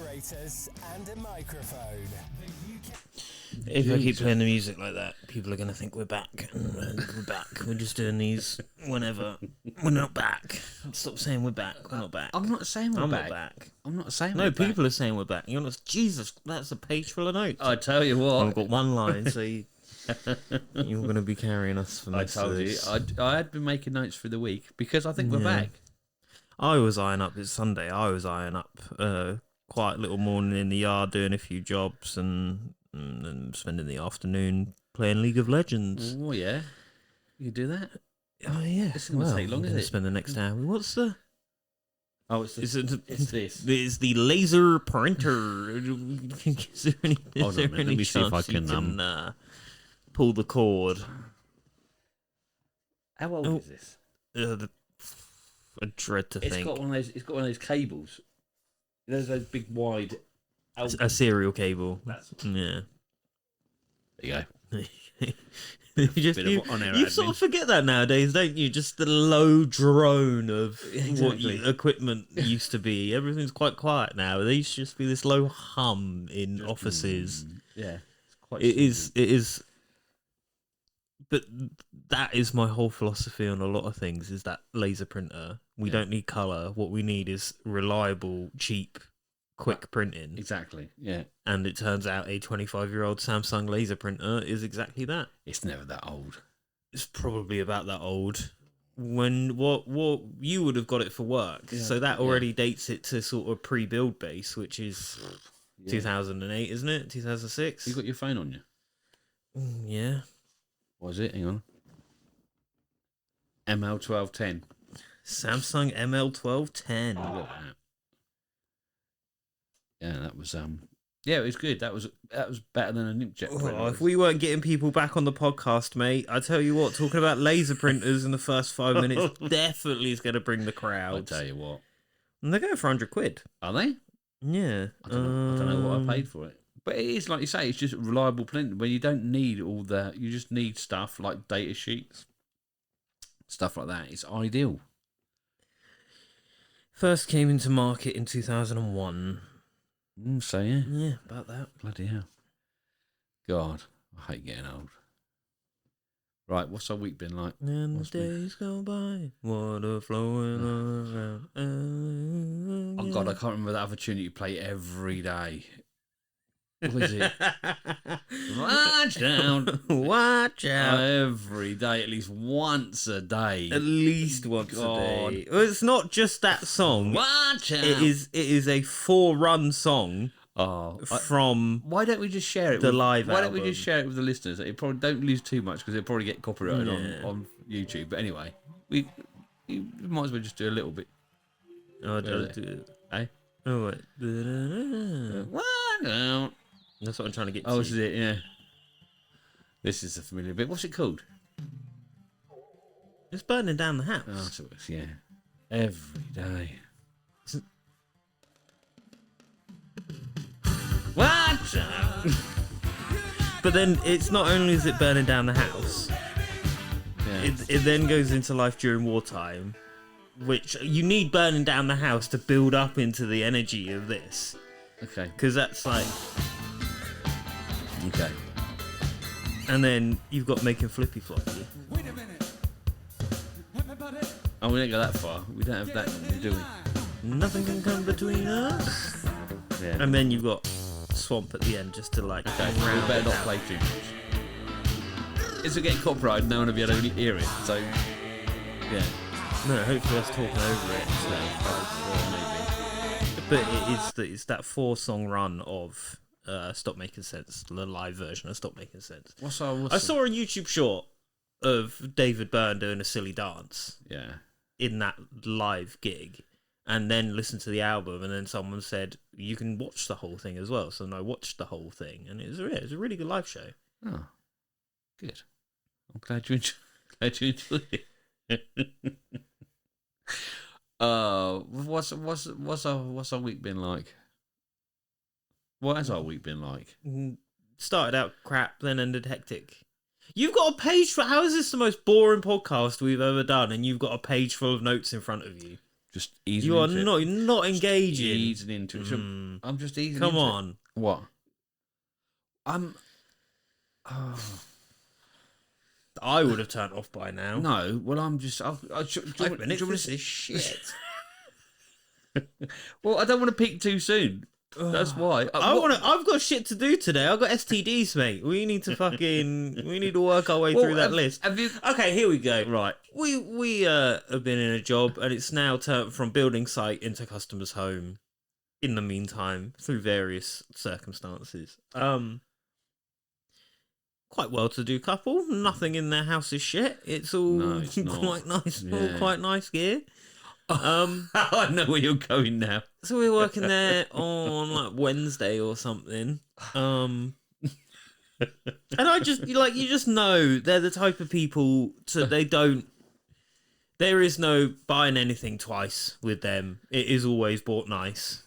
Decorators and a microphone. If I keep playing the music like that, people are going to think we're back. We're back. We're just doing these whenever. We're not back. Stop saying we're back. We're not back. I'm not saying we're I'm back. not back. I'm not saying No, we're people back. are saying we're back. You're not. Jesus, that's a page full of notes. I tell you what. I've got one line, so you're going to be carrying us for I most told of you. this. I had been making notes for the week because I think we're back. I was eyeing up. It's Sunday. I was eyeing up. Quiet little morning in the yard, doing a few jobs, and spending the afternoon playing League of Legends. Oh, yeah. You do that? Oh yeah. It's going to take long, I'm is gonna it? spend the next hour. What's the? Oh, it's It's this. It's the laser printer. Is there any, Hold on a minute, let me see if I chance can, you pull the cord? How old is this? I dread to It's think. got one of those. It's got one of those cables. There's those big wide. A serial cable. Yeah. There you go. you Bit of on-air you admin. sort of forget that nowadays, don't you? Just the low drone of what Exactly. equipment used to be. Everything's quite quiet now. There used to just be this low hum in offices. Yeah. It's quite It is. But that is my whole philosophy on a lot of things, is that laser printer. We don't need colour. What we need is reliable, cheap, quick printing. Exactly. Yeah. And it turns out a 25-year-old Samsung laser printer is exactly that. It's never that old. It's probably about that old. When what you would have got it for work, so that already dates it to sort of pre-build base, which is 2008, isn't it? 2006. You got your phone on you? Yeah. What is it? Hang on. ML1210. Samsung ML1210. Look at that. Yeah, that was yeah, it was good. That was better than a Nickjet printer. Oh, if we weren't getting people back on the podcast, mate, I tell you what, talking about laser printers in the first 5 minutes definitely is going to bring the crowd. I tell you what. And they're going for £100. Are they? Yeah. I don't know what I paid for it. But it is, like you say, it's just reliable printing where you don't need all the... You just need stuff like data sheets, stuff like that. It's ideal. First came into market in 2001. So, yeah. Yeah, about that. Bloody hell. God, I hate getting old. Right, what's our week been like? And What's the days go by, water flowing around. Oh, God, I can't remember that other tune that you play every day. What is it? Watch out. Watch out. Every day, at least once a day. At least once God. a day. Well, it's not just that song. Watch out. It is a 4-run song from why don't we just share it? the live Why don't we album. just share it with the listeners? It probably don't lose too much because it'll probably get copyrighted on YouTube. But anyway, we might as well just do a little bit. Oh, don't do it. Eh? Oh, wait. Watch out. That's what I'm trying to get to. Oh, this is it. Yeah. This is a familiar bit. What's it called? It's burning down the house. Oh, so it's, yeah. Every day. Watch out. But then it's not only is it burning down the house, Yeah. it then goes into life during wartime, which you need burning down the house to build up into the energy of this. Okay. Because that's like... Okay. And then you've got making flippy floppy. Wait a minute. Everybody. Oh, we don't go that far. We don't have that normally, do we? Nothing can come between us. Yeah. And then you've got swamp at the end just to like... Okay, we round better it not out. play too much. It's getting copyrighted, no one will be able to hear it, so... Yeah. No, hopefully us talking over it. So. Maybe. But it's that 4-song run of Stop Making Sense, the live version of Stop Making Sense. I saw a YouTube short of David Byrne doing a silly dance Yeah. in that live gig, and then listened to the album, and then someone said you can watch the whole thing as well. So I watched the whole thing, and it was a really good live show. Oh, good. I'm glad you enjoyed it. What's our week been like? What has our week been like? Started out crap, then ended hectic. You've got a page for... How is this the most boring podcast we've ever done, and you've got a page full of notes in front of you? Just easing You are into it. not engaging. Easing into it. So I'm just easing Come into on. it. What? Oh, I would have turned off by now. no, well, I'm just... do you 5 want- minutes, do you want this is shit. Well, I don't want to peak too soon. That's why. I've got shit to do today. I've got STDs, mate. We need to work our way through that list. Have you... Okay, here we go. Right. We have been in a job, and it's now turned from building site into customer's home. In the meantime, through various circumstances, quite well-to-do couple. Nothing in their house is shit. It's all quite nice. Yeah. All quite nice gear. I know where you're going now. So we're working there on like Wednesday or something. And I just you just know they're the type of people there is no buying anything twice with them. It is always bought nice.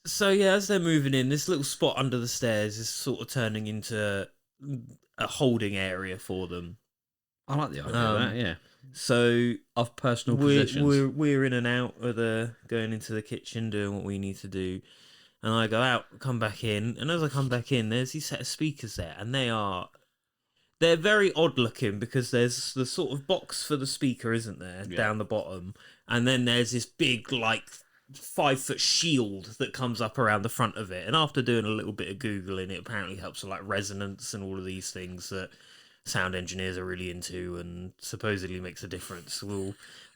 So yeah, as they're moving in, this little spot under the stairs is sort of turning into a holding area for them. I like the idea of that, yeah. So Of personal possessions. we're in and out of going into the kitchen, doing what we need to do, and I go out, come back in, and as I come back in, there's these set of speakers there, and they're very odd looking because there's the sort of box for the speaker, isn't there, down the bottom, and then there's this big 5-foot shield that comes up around the front of it. And after doing a little bit of Googling, it apparently helps with resonance and all of these things that sound engineers are really into and supposedly makes a difference.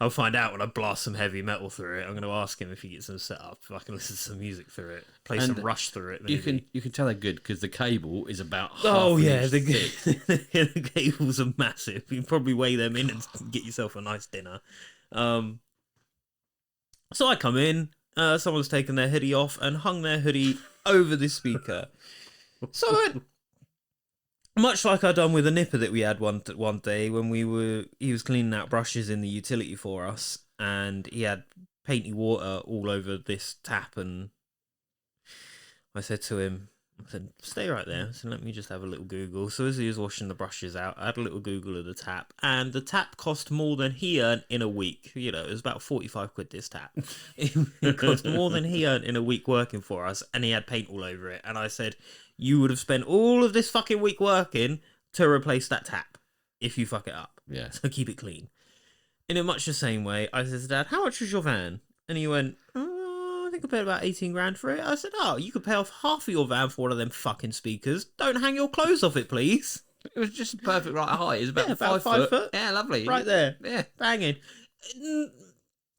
I'll find out when I blast some heavy metal through it. I'm going to ask him if he gets them set up, if I can listen to some music through it, play some Rush through it. Maybe. You can tell they're good because the cable is about half the cables are massive. You can probably weigh them in and get yourself a nice dinner. So I come in, someone's taken their hoodie off and hung their hoodie over the speaker. So much like I'd done with a nipper that we had one day when he was cleaning out brushes in the utility for us, and he had painty water all over this tap, and I said to him, stay right there. So let me just have a little Google. So as he was washing the brushes out, I had a little Google of the tap, and the tap cost more than he earned in a week. It was about 45 quid this tap. It cost more than he earned in a week working for us, and he had paint all over it. And I said, you would have spent all of this fucking week working to replace that tap if you fuck it up. Yeah. So keep it clean. In much the same way, I said to Dad, how much was your van? And he went, I think I paid about 18 grand for it. I said, you could pay off half of your van for one of them fucking speakers. Don't hang your clothes off it, please. It was just perfect right height. It's about, about 5 foot. Yeah, lovely. Right there. Yeah. Banging.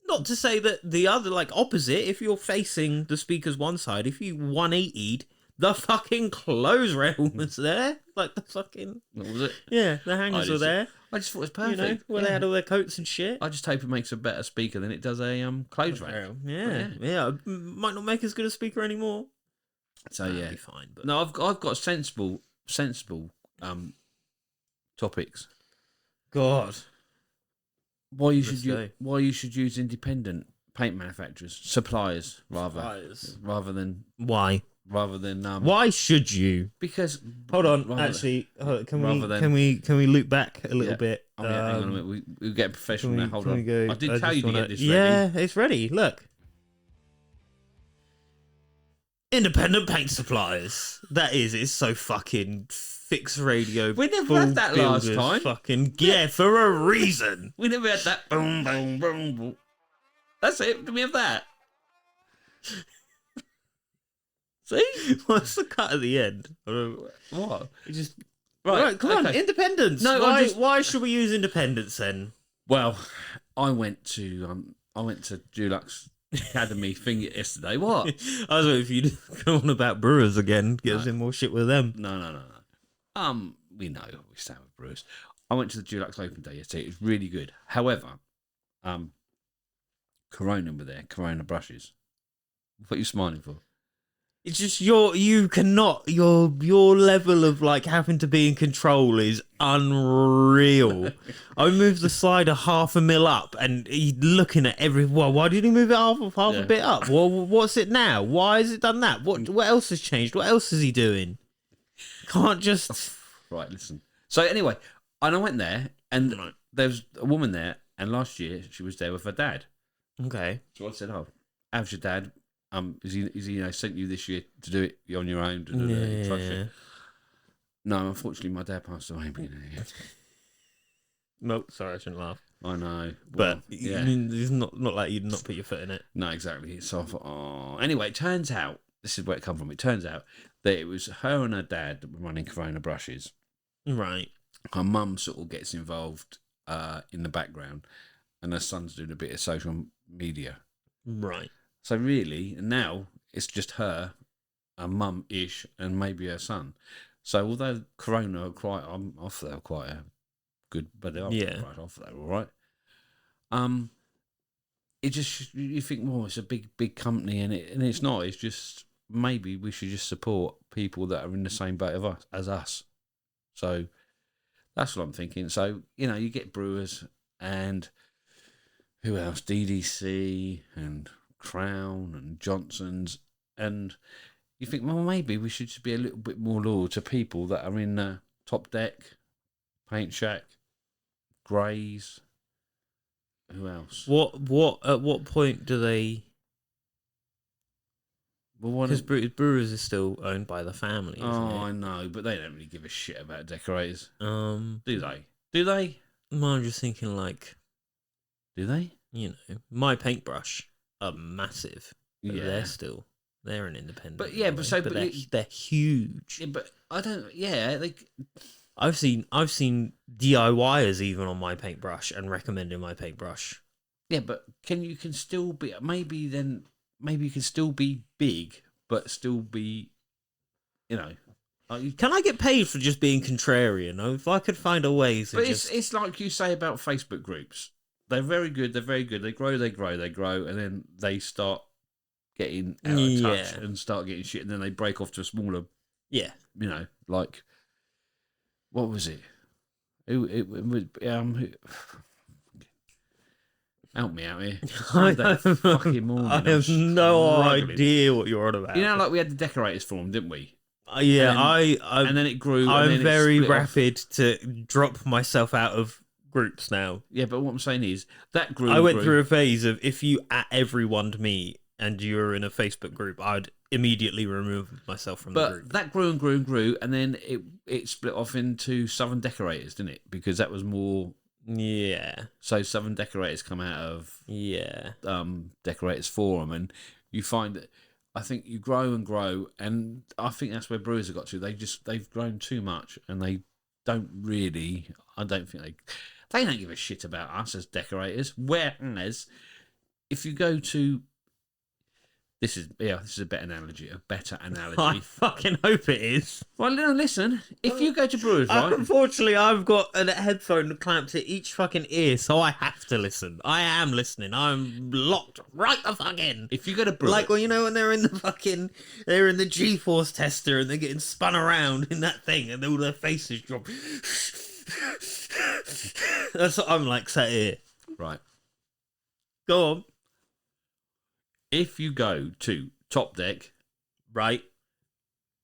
Not to say that the other, opposite, if you're facing the speakers one side, if you 180'd, the fucking clothes rail was there. The fucking... What was it? Yeah, the hangers were there. I just thought it was perfect. Where they had all their coats and shit. I just hope it makes a better speaker than it does a clothes rail. Yeah. Might not make as good a speaker anymore. So That'd be fine. But... No, I've got sensible topics. God. Why you should use independent paint manufacturers, suppliers rather than why why should you? Because hold on, can we loop back a little bit? Hang on a minute. We get professional now. Hold on. Go, I did tell you to get this ready. Yeah, it's ready. Look. Independent paint suppliers. It's so fucking fixed radio. We never had that last time. Fucking for a reason. We never had that boom boom boom boom. That's it. Do we have that? See? What's the cut at the end? What? Just right. Come on, independence. No, why should we use independence then? Well, I went to Dulux Academy thing yesterday. What? I was waiting for you to go on about Brewers again. Get us in more shit with them. No. We know we stand with Brewers. I went to the Dulux Open Day yesterday. It was really good. However, Corona were there. Corona brushes. What are you smiling for? It's just your level of having to be in control is unreal. I moved the slider half a mil up, and he's looking at why did he move it half a bit up? Well, what's it now? Why has it done that? What else has changed? What else is he doing? Can't just right. Listen. So anyway, and I went there, and there was a woman there, And last year she was there with her dad. Okay. So I said, "Oh, how's your dad? Is he sent you this year to do it on your own? You trust Yeah. you?" No, unfortunately, my dad passed away. Nope, sorry, I shouldn't laugh. I know, But yeah, it's not like you'd not put your foot in it. no, exactly. So I thought, oh, anyway, it turns out this is where it come from. It turns out that it was her and her dad that were running Corona Brushes. Right. Her mum sort of gets involved in the background, and her son's doing a bit of social media. Right. So really, now it's just her, a mum-ish, and maybe her son. So although Corona are quite, I'm off there quite a good, but they're Yeah. right off there, all right. It just you think, well, it's a big company, and it's not. It's just maybe we should just support people that are in the same boat as us. So that's what I'm thinking. So you get Brewers and who else? DDC and Crown and Johnson's, and you think, well, maybe we should just be a little bit more loyal to people that are in Top Deck, Paint Shack, Grays. Who else? At what point do they? Well, Because Brewers is still owned by the family, isn't I it? know, but they don't really give a shit about decorators, Do do they? Do they? I'm just thinking, like, Do they? My Paintbrush are massive. But Yeah. they're an independent. But yeah, but they're huge. Yeah, but I don't. Yeah, I've seen DIYers even on My Paintbrush and recommending My Paintbrush. yeah, but you can still be maybe you can still be big, but still be, Can I get paid for just being contrarian? If I could find a way to But just... it's like you say about Facebook groups. They're very good. They're very good. They grow, and then they start getting out of touch and start getting shit, and then they break off to a smaller. Yeah. Like what was it? It was help me out here. That fucking morning. I have no struggling. idea what you're on about. Like we had the Decorators forum, didn't we? Yeah, and then it grew. I'm and then very it split rapid off. to drop myself out of groups now. Yeah, but what I'm saying is that grew. I went through a phase of if you at everyone to me and you were in a Facebook group, I'd immediately remove myself from the group. But that grew and grew and grew, and then it split off into Southern Decorators, didn't it? Because that was more. Yeah. So Southern Decorators come out of Decorators Forum, and you find that I think you grow and grow, and I think that's where Brewers have got to. They've grown too much, and they don't really. I don't think they don't give a shit about us as decorators. Whereas if you go to this is a better analogy. I fucking hope it is. Well, no, listen. If you go to Brewers, right? Unfortunately, I've got a headphone clamped to each fucking ear, so I have to listen. I am listening. I'm locked right the fuck in. If you go to Brewers, like when when they're in the G-force tester and they're getting spun around in that thing, and all their faces drop. That's what I'm like sat here. Right. Go on. If you go to Top Deck, right,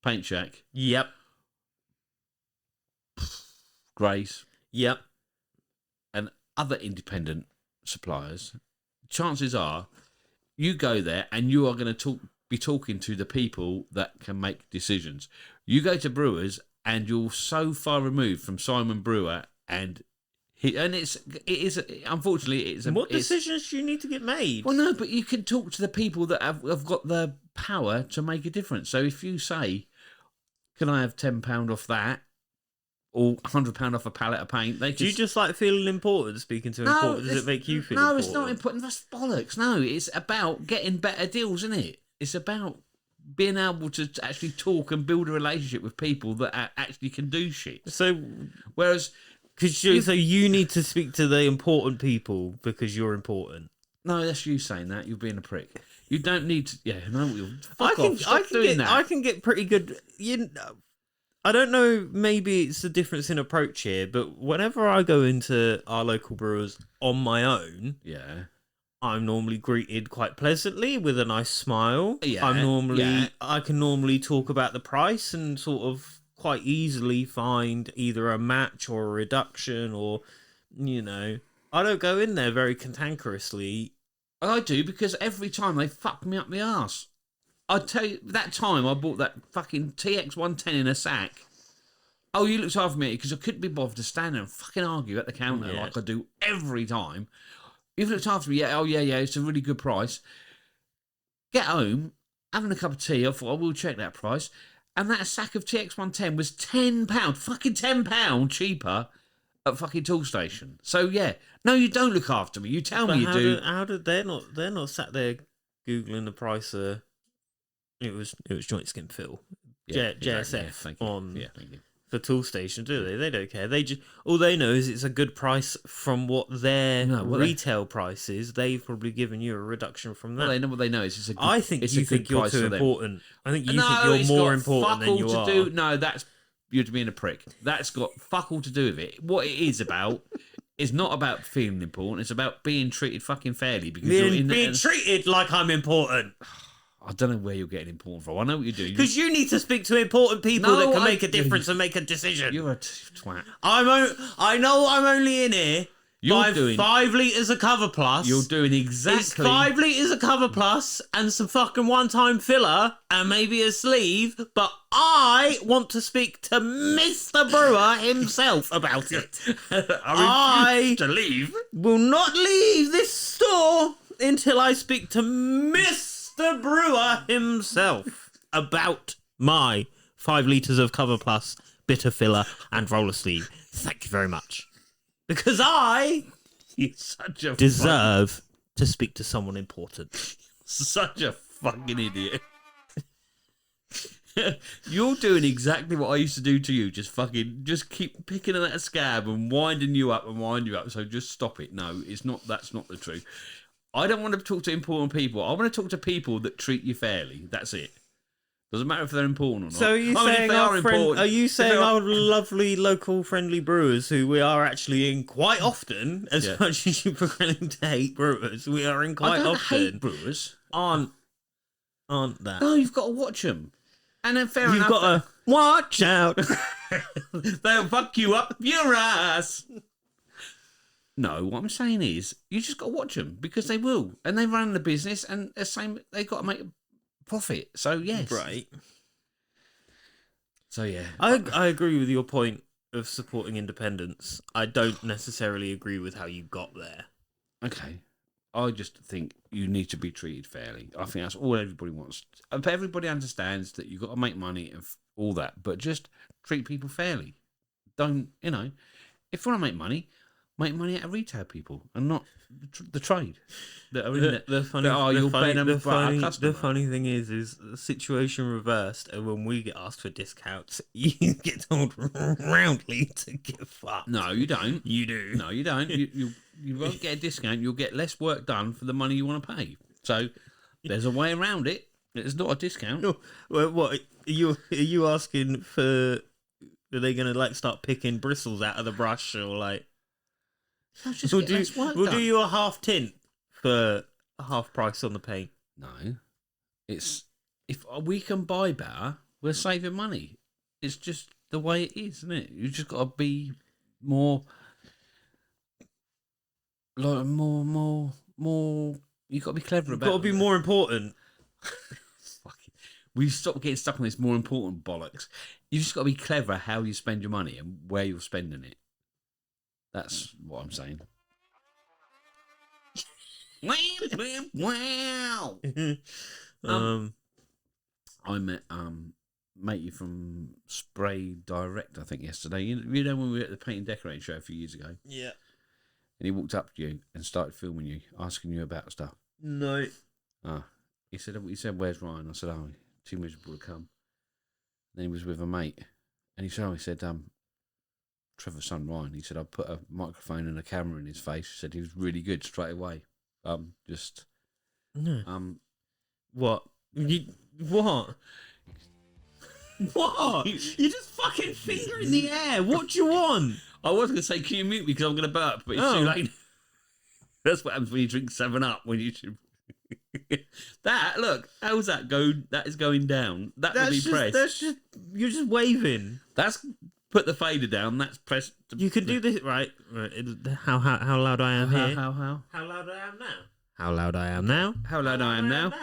Paint Shack, yep, Grace, yep, and other independent suppliers, chances are you go there and you are going to be talking to the people that can make decisions. You go to Brewers and you're so far removed from Simon Brewer and it is unfortunately it's what decisions do you need to get made? Well, no, but you can talk to the people that have got the power to make a difference. So if you say, "Can I have £10 off that?" or £100 off a pallet of paint, they do you just like feeling important? Speaking to important, does it make you feel? No, important? it's not important. That's bollocks. No, it's about getting better deals, isn't it? It's about being able to actually talk and build a relationship with people that actually can do shit. So, whereas. So you need to speak to the important people because you're important. No, that's you saying that. You're being a prick. You don't need to. Yeah, no. I can get pretty good. I don't know. Maybe it's the difference in approach here, but whenever I go into our local brewers on my own, I'm normally greeted quite pleasantly with a nice smile. I can normally talk about the price and sort of quite easily find either a match or a reduction or, I don't go in there very cantankerously. I do, because every time they fuck me up the arse. I tell you, that time I bought that fucking TX110 in a sack. Oh, you looked after me because I couldn't be bothered to stand there and fucking argue at the counter like I do every time. You've looked after me, yeah, it's a really good price. Get home, having a cup of tea, I thought I will check that price. And that sack of TX110 was £10, fucking £10 cheaper at fucking Tool Station. So yeah, no, you don't look after me. You tell me you do. How did they're not sat there googling the price of it was joint skin fill, JSF thank you. for Tool Station, do they? They don't care. They just all they know is it's a good price from what their retail price is. They've probably given you a reduction from that. Well, they know what they know is it's a good, I think you think you're too important. I think you think it's you're more got important fuck than all you to are. do. No, that's you're being a prick. That's got fuck all to do with it. What it is about is not about feeling important. It's about being treated fucking fairly, because you're in being treated like I'm important. I don't know where you're getting important from. I know what you're doing. Because you need to speak to important people that can make a difference and make a decision. You're a twat. I know I'm only in here. You're doing 5 litres of Cover Plus. You're doing exactly. It's 5 litres of Cover Plus and some fucking one-time filler and maybe a sleeve, but I want to speak to Mr. Brewer himself about it. I to leave. Will not leave this store until I speak to Mr. Brewer himself about my 5 litres of Cover Plus, bitter filler and roller sleeve. Thank you very much. Because You're such a deserve to speak to someone important. Such a fucking idiot. You're doing exactly what I used to do to you. Just keep picking at that scab and winding you up. So just stop it. No, that's not the truth. I don't want to talk to important people. I want to talk to people that treat you fairly. That's it. Doesn't matter if they're important or not. So are you saying our lovely local friendly brewers, who we are actually in quite often, as much as you proclaim to hate brewers, we are in quite often. Hate brewers. Aren't that? No, you've got to watch them. And then fair enough. You've got to watch out. They'll fuck you up your ass. No, what I'm saying is, you just got to watch them, because they will, and they run the business, and they've got to make a profit. So yes, right. So yeah, I agree with your point of supporting independence. I don't necessarily agree with how you got there. Okay, I just think you need to be treated fairly. I think that's all everybody wants. Everybody understands that you've got to make money and all that, but just treat people fairly. Don't, if you want to make money out of retail people and not the trade that are in it. The funny thing is the situation reversed, and when we get asked for discounts, you get told roundly to give fuck. No, you don't. You do. No, you don't. You won't get a discount. You'll get less work done for the money you want to pay. So there's a way around it. It's not a discount. No, well, what are you asking for? Are they going to start picking bristles out of the brush, or like? We'll do you a half tint for a half price on the paint. No, it's if we can buy better, we're saving money. It's just the way it is, isn't it? You just got to be more. More. You got to be clever about. Got to be more important. We've stopped getting stuck on this more important bollocks. You just got to be clever how you spend your money and where you're spending it. That's what I'm saying. Wow. I met matey from Spray Direct, I think, yesterday. You know when we were at the painting decorating show a few years ago? Yeah. And he walked up to you and started filming you, asking you about stuff. No. He said, "Where's Ryan?" I said, "Oh, too miserable to come." Then he was with a mate, and he said, Trevor's son Ryan. He said, "I put a microphone and a camera in his face." He said he was really good straight away. What? What? What? You just fucking finger in the air. What do you want? I was going to say, "Can you mute me?" because I'm going to burp, but it's too late. That's what happens when you drink 7-Up. When you how's that go? That is going down. That will be pressed. You're just waving. That's put the fader down. That's press. You can do this right. How loud I am here? How loud I am now? How loud I am now? How loud I am now?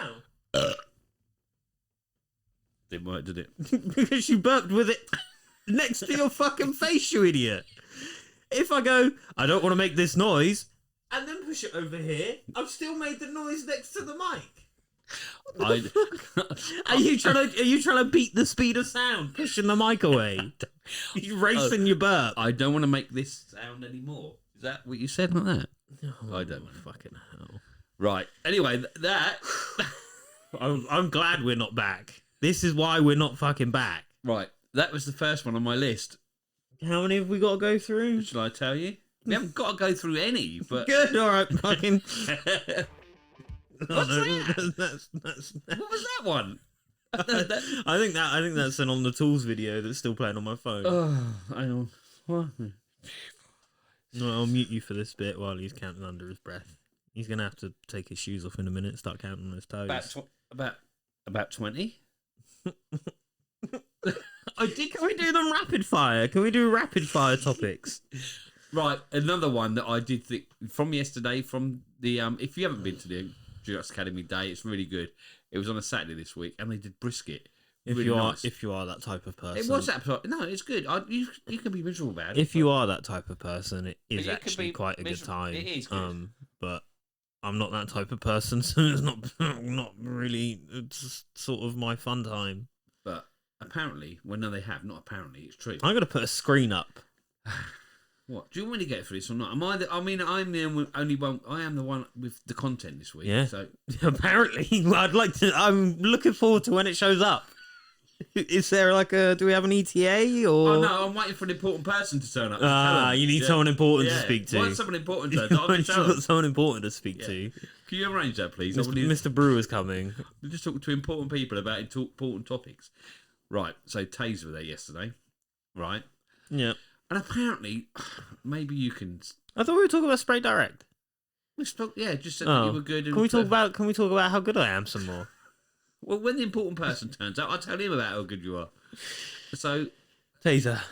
Didn't work, did it? Because you burped with it next to your fucking face, you idiot. If I go, I don't want to make this noise, and then push it over here, I've still made the noise next to the mic. Are you trying to beat the speed of sound, pushing the mic away? You're racing your burp. I don't want to make this sound anymore. Is that what you said like that? Oh, I don't know. Fucking hell. Right. Anyway, that. I'm glad we're not back. This is why we're not fucking back. Right. That was the first one on my list. How many have we got to go through? Shall I tell you? We haven't got to go through any, but Good, all right, fucking. What's that? That's... What was that one? I think that's an on the tools video that's still playing on my phone. Oh, hang on. What? No, I'll mute you for this bit while he's counting under his breath. He's gonna have to take his shoes off in a minute and start counting on his toes. About 20. Can we do them rapid fire? Can we do rapid fire topics? Right, another one that I did think from yesterday, from the if you haven't been to the Dulux Academy Day, it's really good. It was on a Saturday this week, and they did brisket. If really nice. if you are that type of person, It was that. No, it's good. You can be miserable about it. If you are that type of person, it is But it could actually be quite a good time. It is good. But I'm not that type of person, so it's not really. It's sort of my fun time. But apparently, well, no, they have. Not apparently, it's true. I'm gonna put a screen up. What do you want me to get for this or not? I'm the only one. I am the one with the content this week. Yeah. So Apparently, I'd like to. I'm looking forward to when it shows up. Is there like a? Do we have an ETA or? Oh no, I'm waiting for an important person to turn up. You need someone important to speak to. Once someone important turns up, You've got someone important to speak to. Can you arrange that, please? Mr. Brewer's coming. We're just talking to important people about important topics. Right. So Tesa were there yesterday. Right. Yeah. And apparently, maybe you can. I thought we were talking about Spray Direct. We spoke. Yeah, just said that you were good. And, Can we talk about how good I am some more? Well, when the important person turns up, I'll tell him about how good you are. So, Tesa.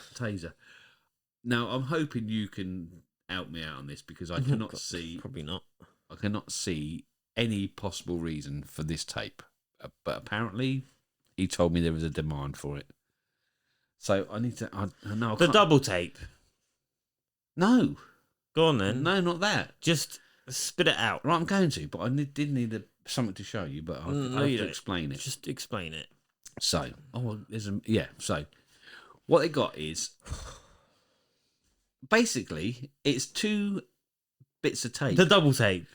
Now, I'm hoping you can help me out on this because I cannot see. Probably not. I cannot see any possible reason for this tape. But apparently, he told me there was a demand for it. So I need to. I The double tape. No. Go on then. No, not that. Just spit it out. Right, I'm going to, but I did need something to show you, but I have to explain it. Just explain it. So, So, what they got is basically it's 2 bits of tape. The double tape.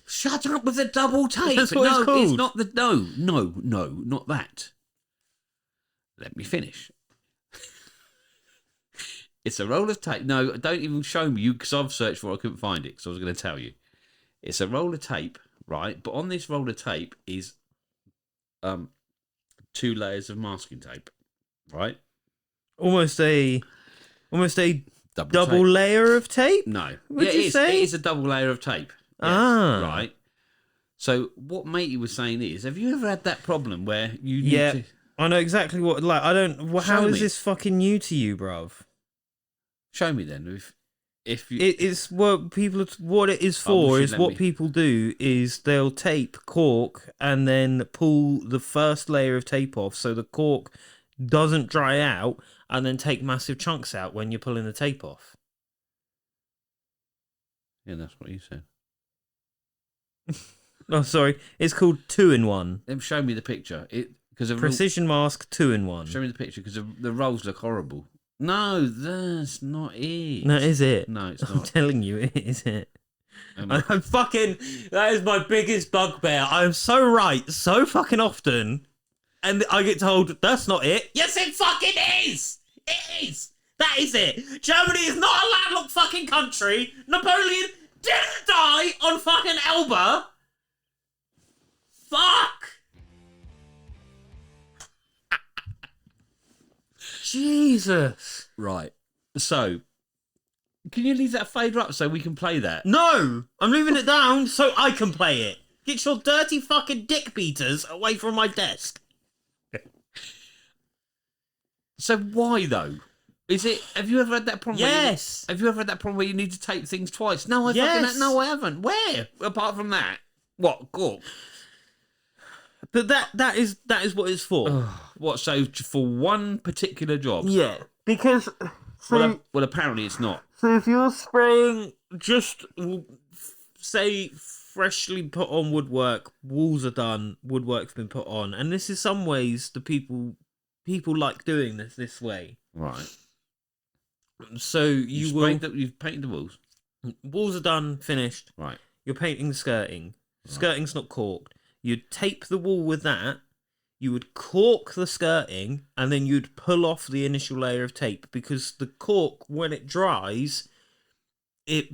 Shut up with the double tape. That's what it's called. It's not the no, not that. Let me finish. It's a roll of tape. No, don't even show me you because I've searched for it. I couldn't find it, so I was going to tell you. It's a roll of tape, right? But on this roll of tape is 2 layers of masking tape, right? Almost a double tape. layer of tape. No, What'd you say? It is a double layer of tape. Yes, right. So what matey was saying is, have you ever had that problem where you need to... I know exactly what. Like, I don't. How is this fucking new to you, bruv? Show me then. If you... It's what people. What it is for is what people do is they'll tape cork and then pull the first layer of tape off so the cork doesn't dry out, and then take massive chunks out when you're pulling the tape off. Yeah, that's what you said. Oh, sorry. It's called 2-in-1. Then show me the picture. Precision mask 2-in-1. Show me the picture because the rolls look horrible. No, that's not it. No, is it? No, it's not. I'm telling you, it is it. I'm fucking. That is my biggest bugbear. I'm so right so fucking often, and I get told that's not it. Yes, it fucking is. It is. That is it. Germany is not a landlocked fucking country. Napoleon didn't die on fucking Elba. Fuck. Jesus. Right. So, can you leave that fader up so we can play that? No! I'm leaving it down so I can play it. Get your dirty fucking dick beaters away from my desk. So why though? Is it? Have you ever had that problem? Yes. Have you ever had that problem where you need to tape things twice? No, I Yes. I haven't. Where? Apart from that, what? Cork. But that is what it's for. What? So for one particular job? Yeah, because Well, apparently it's not. so if you're spraying just say freshly put on woodwork, walls are done, woodwork's been put on, and this is some ways the people like doing this way. Right. So you will You've painted the walls. walls are done, finished. Right. You're painting the skirting. Skirting's not corked. You'd tape the wall with that. You would cork the skirting, and then you'd pull off the initial layer of tape, because the cork, when it dries, it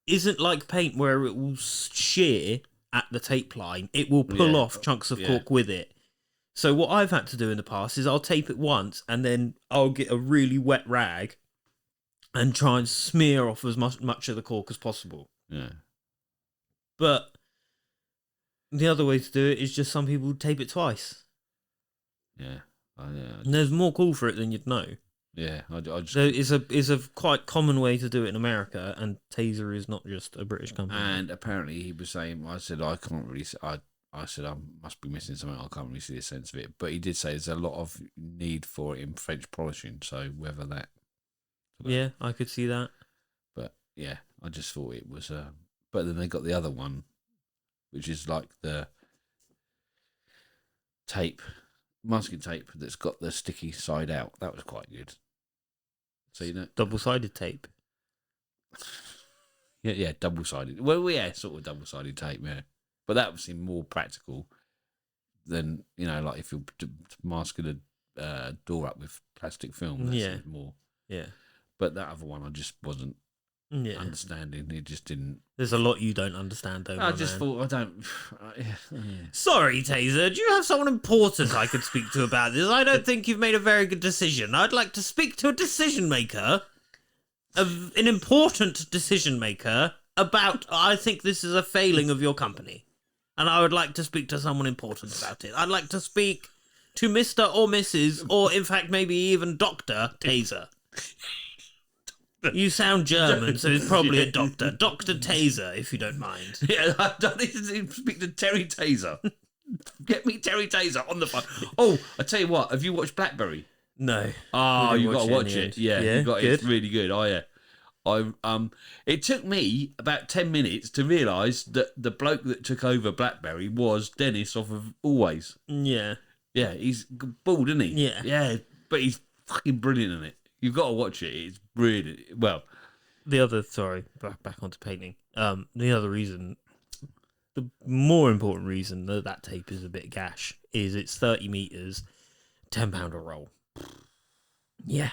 isn't like paint where it will shear at the tape line. It will pull off chunks of cork with it. So what I've had to do in the past is I'll tape it once, and then I'll get a really wet rag and try and smear off as much of the cork as possible. Yeah. But the other way to do it is just some people tape it twice. Yeah. And there's more call for it than you'd know. Yeah. I just. So it's a quite common way to do it in America, and Tesa is not just a British company. And apparently he was saying, I said, I can't really. I said, I must be missing something. I can't really see the sense of it. But he did say there's a lot of need for it in French polishing. So whether that. Yeah, I could see that. But yeah, I just thought it was. But then they got the other one, which is like the tape, masking tape that's got the sticky side out. That was quite good. So, you know. Double-sided tape. Yeah, double-sided. Well, yeah, sort of double-sided tape, yeah. But that would seem more practical than, you know, like if you're masking a door up with plastic film. That seems more. Yeah. But that other one, I just wasn't understanding. It just didn't. There's a lot you don't understand, though. I just thought, I don't. Yeah. Sorry, Tesa. Do you have someone important I could speak to about this? I don't think you've made a very good decision. I'd like to speak to a decision maker, an important decision maker, about. I think this is a failing of your company, and I would like to speak to someone important about it. I'd like to speak to Mr. or Mrs. or, in fact, maybe even Dr. Tesa. You sound German, so it's probably a doctor. Dr. Tesa, if you don't mind. Yeah, I need to speak to Terry Taser. Get me Terry Taser on the phone. Oh, I tell you what, have you watched Blackberry? No. Oh, We you didn't got to watch watch it in it. the Yeah, end. you got it. It's Good. really good. Oh yeah. It took me about 10 minutes to realise that the bloke that took over Blackberry was Dennis off of Always. Yeah. Yeah, he's bald, isn't he? Yeah. Yeah, but he's fucking brilliant in it. You've got to watch it. It's really well. The other, back onto painting. The other reason, the more important reason that tape is a bit gash is it's 30 meters, £10 a roll. Yeah.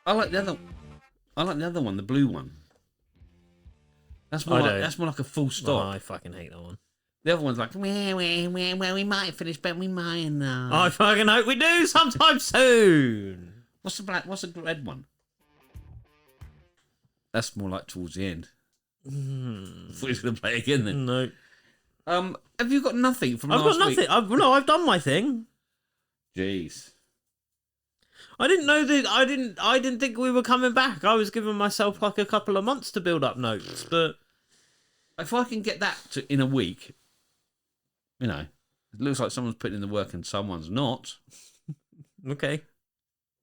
I like the other one, the blue one. That's more like a full Oh, stop. I fucking hate that one. The other one's like, we might finish, but we might not. I fucking hope we do sometime soon. What's the red one? That's more like towards the end. I thought he was going to play again then. No. Have you got nothing from I've last got week? nothing. I've done my thing. Jeez. I didn't know that. I didn't think we were coming back. I was giving myself like a couple of months to build up notes, but If I can get that in a week, you know, it looks like someone's putting in the work and someone's not. okay.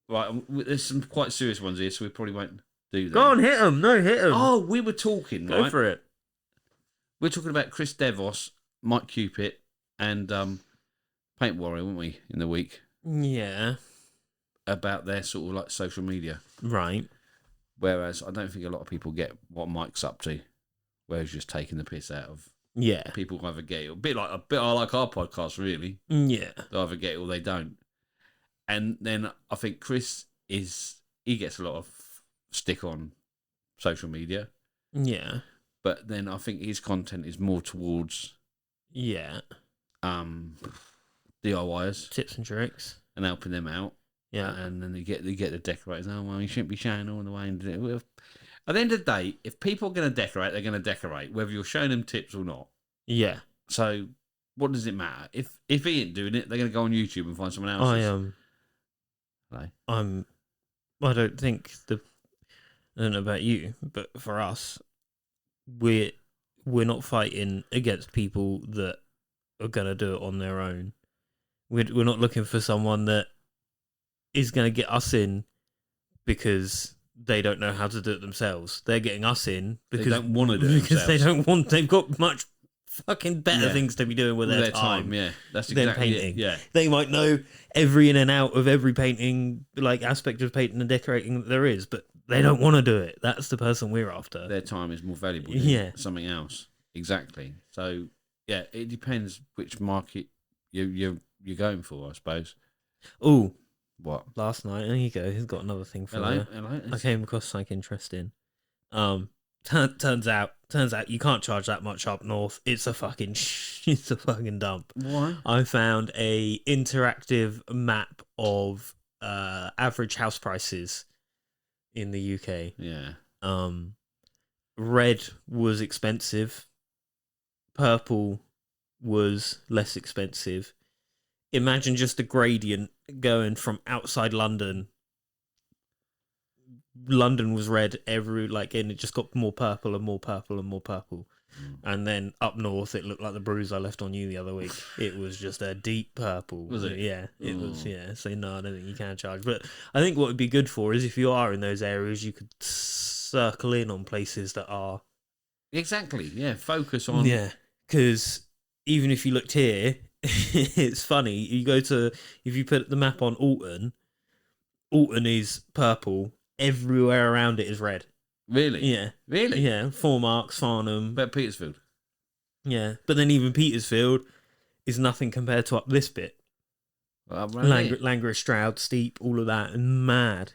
Right, there's some quite serious ones here, so we probably won't do that. Go on, hit them. No, hit them. Oh, we were talking, Go right? for it. We're talking about Chris Devos, Mike Cupid, and Paint Warrior, weren't we, in the week? Yeah. About their sort of like social media. Right. Whereas I don't think a lot of people get what Mike's up to. Where he's just taking the piss out of Yeah. people who either get it, a bit like our podcast, really. Yeah. They either get it or they don't. And then I think Chris he gets a lot of stick on social media. Yeah. But then I think his content is more towards Yeah. DIYers Tips and tricks. and helping them out. Yeah. And then you get the decorators. Oh well, you shouldn't be showing all the way. Well, at the end of the day, if people are going to decorate, they're going to decorate, whether you're showing them tips or not. Yeah. So what does it matter? If he ain't doing it, they're going to go on YouTube and find someone I else. I don't think I don't know about you, but for us, we're not fighting against people that are gonna do it on their own. We're not looking for someone that is gonna get us in because they don't know how to do it themselves. They're getting us in because they don't want to do it because they themselves. don't want. They've got much fucking better Yeah. things to be doing with their time. Yeah, that's than exactly painting. it. Yeah, They might know every in and out of every painting, like aspect of painting and decorating that there is, but they don't want to do it. That's the person we're after. their time is more valuable than Yeah. something else. Exactly. So yeah, it depends which market you're going for, I suppose. Oh, What? last night, there you go. He's got another thing for Hello, you. hello. I came across something interesting. Turns out you can't charge that much up north. It's a fucking it's a fucking dump. Why? I found a interactive map of average house prices in the UK. Yeah. Red was expensive. Purple was less expensive. Imagine just a gradient going from outside London. London was red and it just got more purple and more purple and more purple. And then up north, it looked like the bruise I left on you the other week. It was just a deep purple. Was it? Yeah, it was. Yeah. So no, I don't think you can charge. But I think what would be good for is if you are in those areas, you could circle in on places that are. Exactly. Yeah. Focus on. Yeah, because even if you looked here, it's funny. If you put the map on Alton is purple. Everywhere around it is red. Really? Yeah. Really? Yeah. Four Marks, Farnham. But Petersfield. Yeah. But then even Petersfield is nothing compared to up this bit. Langridge, Stroud, Steep, all of that. And mad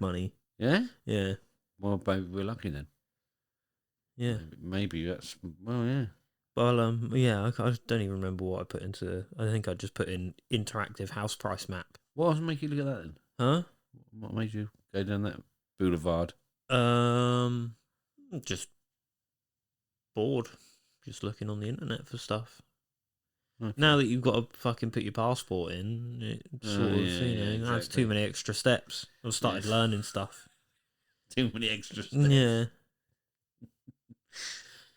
money. Yeah? Yeah. Well, maybe we're lucky then. Yeah. Maybe that's. Well, yeah. Well, yeah, I don't even remember what I put into. I think I just put in interactive house price map. What else make you look at that then? Huh? What made you go down that boulevard? Just bored. Just looking on the internet for stuff. Okay. Now that you've got to fucking put your passport in, it sort of, that's too many extra steps. I've started learning stuff. Too many extra steps. Yeah.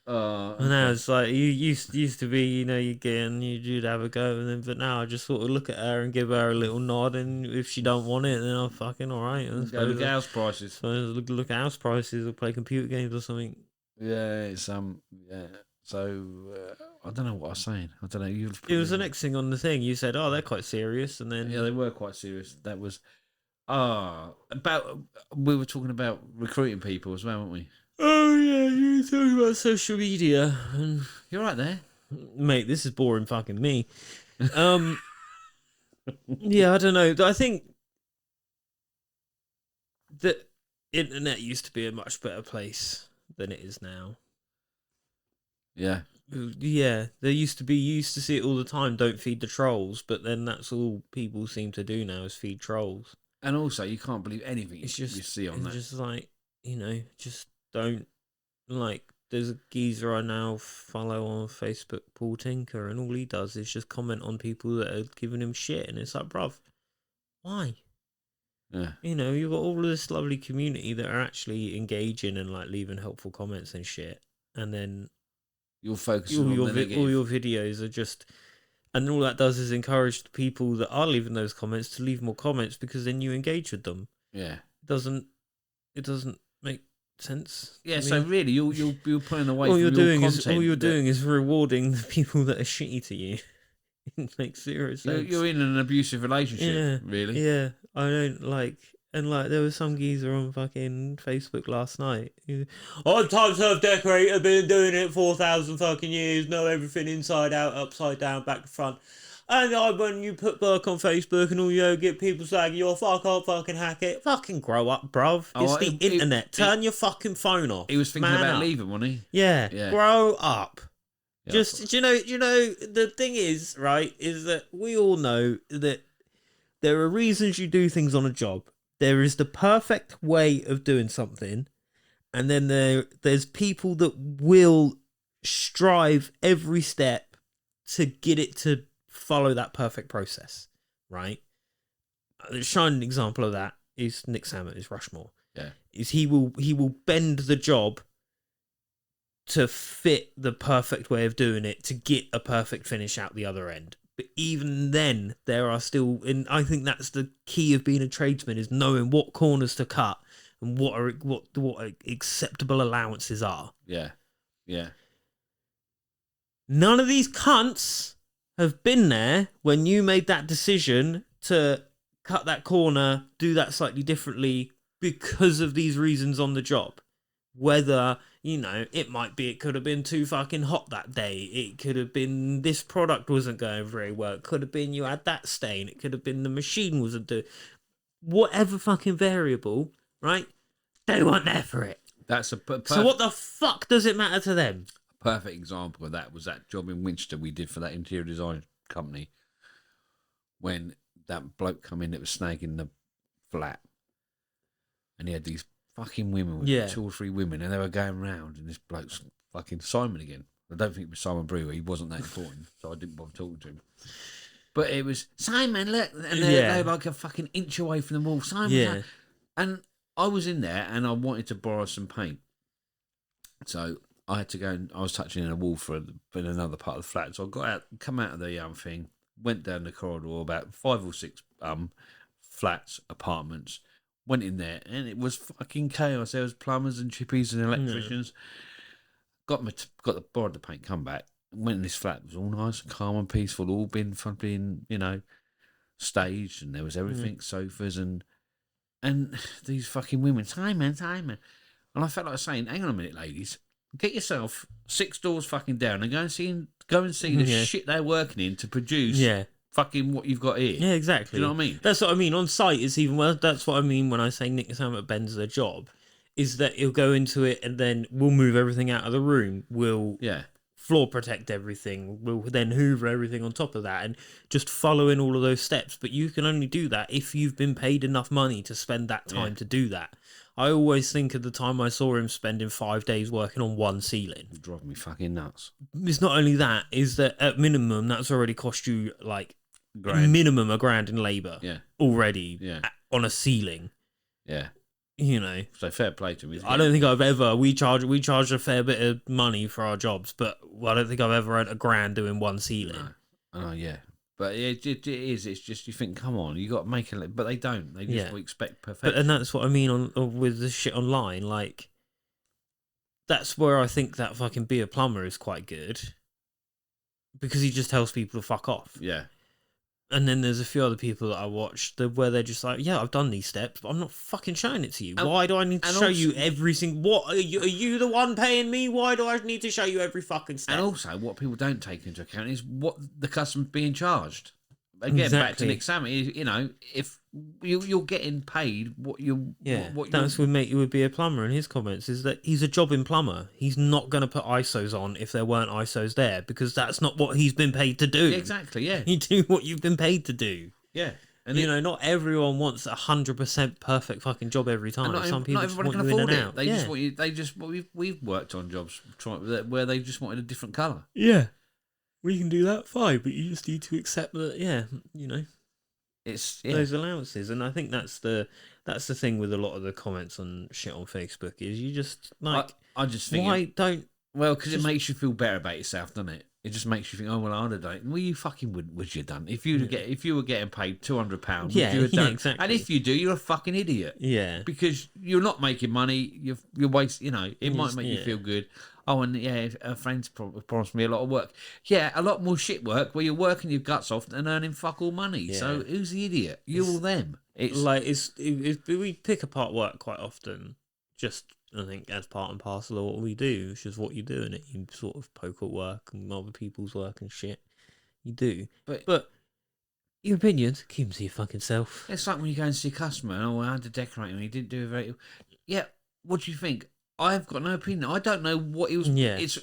And now it's like you used to be, you'd have a go, and then but now I just sort of look at her and give her a little nod, and if she don't want it, then I'm fucking all right. Go look at house prices. So look at house prices or play computer games or something. Yeah, it's yeah. So I don't know what I was saying. I don't know. It was the next thing on the thing. You said, "Oh, they're quite serious," and then they were quite serious. That was about we were talking about recruiting people as well, weren't we? Oh yeah, you were talking about social media. You're right there, mate. This is boring, fucking me. Yeah, I don't know. I think the internet used to be a much better place than it is now. Yeah. Yeah, you used to see it all the time. Don't feed the trolls, but then that's all people seem to do now is feed trolls. And also, you can't believe anything you see on it's that. Just like just don't like. There's a geezer I now follow on Facebook, Paul Tinker, and all he does is just comment on people that are giving him shit, and it's like, bruv, why? Yeah. You've got all of this lovely community that are actually engaging and like leaving helpful comments and shit, and then you'll focus all on your videos are just, and all that does is encourage the people that are leaving those comments to leave more comments because then you engage with them. Yeah. It doesn't make sense. Yeah. So really, you're pulling away. All from you're doing content is rewarding the people that are shitty to you. It makes zero sense. You're in an abusive relationship. Yeah, really. Yeah, I don't like. And like, there was some geezer on fucking Facebook last night. I'm Time Serve Decorator, been doing it 4,000 fucking years, know everything inside out, upside down, back to front. And when you put work on Facebook and all you get people saying, you're fuck up, fucking hack it. Fucking grow up, bruv. It's the internet. Turn your fucking phone off. He was thinking about leaving, wasn't he? Yeah. Grow up. Yeah. Just, the thing is, right, is that we all know that there are reasons you do things on a job. There is the perfect way of doing something, and then there's people that will strive every step to get it to follow that perfect process, right? The shining example of that is Nick Salmon, is Rushmore. Yeah. Is he will bend the job to fit the perfect way of doing it to get a perfect finish out the other end. But even then, there are still, and I think that's the key of being a tradesman, is knowing what corners to cut and what acceptable allowances are. Yeah. Yeah. None of these cunts have been there when you made that decision to cut that corner, do that slightly differently because of these reasons on the job. Whether, it could have been too fucking hot that day. It could have been this product wasn't going very well. It could have been you had that stain. It could have been the machine wasn't doing... Whatever fucking variable, right? They weren't there for it. That's so what the fuck does it matter to them? A perfect example of that was that job in Winchester we did for that interior design company when that bloke come in that was snagging the flat and he had these fucking women with 2 or 3 women and they were going round and this bloke's fucking Simon again. I don't think it was Simon Brewer. He wasn't that important, so I didn't bother talking to him. But it was, Simon, look, and they're like a fucking inch away from the wall. Simon, and I was in there and I wanted to borrow some paint. So I had to go and I was touching in a wall for in another part of the flat. So I got out, come out of the thing, went down the corridor, about 5 or 6 flats, apartments, went in there and it was fucking chaos. There was plumbers and chippies and electricians. Borrowed the paint, come back, went in this flat. It was all nice and calm and peaceful, all been fucking, staged, and there was everything, sofas and these fucking women, Simon. And I felt like saying, hang on a minute, ladies, get yourself 6 doors fucking down and go and see the shit they're working in to produce fucking what you've got here. Yeah, exactly. Do you know what I mean? That's what I mean. On site, it's even worse. That's what I mean when I say Nick Salmon bends the job, is that he'll go into it and then we'll move everything out of the room. We'll floor protect everything. We'll then hoover everything on top of that and just following all of those steps. But you can only do that if you've been paid enough money to spend that time to do that. I always think of the time I saw him spending 5 days working on one ceiling. It's driving me fucking nuts. It's not only that, is that at minimum, that's already cost you like minimum $1,000 in labour already on a ceiling. Yeah. So fair play to him. I don't think I've ever, we charge a fair bit of money for our jobs, but I don't think I've ever earned $1,000 doing one ceiling. Oh, yeah. But it is. It's just, you think, come on, you got to make it. But they don't. They just expect perfection. And that's what I mean with the shit online. Like, that's where I think that fucking Be a Plumber is quite good. Because he just tells people to fuck off. Yeah. And then there's a few other people that I watched where they're just like, yeah, I've done these steps, but I'm not fucking showing it to you. Why do I need to show you every single... What? Are you the one paying me? Why do I need to show you every fucking step? And also, what people don't take into account is what the customer's being charged. Again, back to Nick Salmon, if you're getting paid what you... That's what mate would Be a Plumber in his comments, is that he's a jobbing plumber. He's not going to put ISOs on if there weren't ISOs there, because that's not what he's been paid to do. Yeah, exactly, yeah. You do what you've been paid to do. Yeah. And not everyone wants 100% perfect fucking job every time. Some people just want you in and out. They just want you. They just... We've worked on jobs where they just wanted a different colour. Yeah. We can do that, fine, but you just need to accept that, it's those allowances. And I think that's the thing with a lot of the comments on shit on Facebook, is you just, like... I just think... Why don't... Well, because it makes you feel better about yourself, doesn't it? It just makes you think, oh, well, I'd have done it. Well, you fucking would you have done? If you were getting paid £200, would you have done? Exactly. And if you do, you're a fucking idiot. Yeah. Because you're not making money, you're wasting, it might make you feel good. Oh, and a friend's promised me a lot of work. Yeah, a lot more shit work where you're working your guts off and earning fuck all money. Yeah. So who's the idiot? You or them? It's we pick apart work quite often, just I think as part and parcel of what we do. It's just what you do in it. You sort of poke at work and other people's work and shit. You do, but your opinions, keep them to your fucking self. It's like when you go and see a customer and I had to decorate him and he didn't do it very... Yeah, what do you think? I've got no opinion. I don't know what he was... Yeah. It's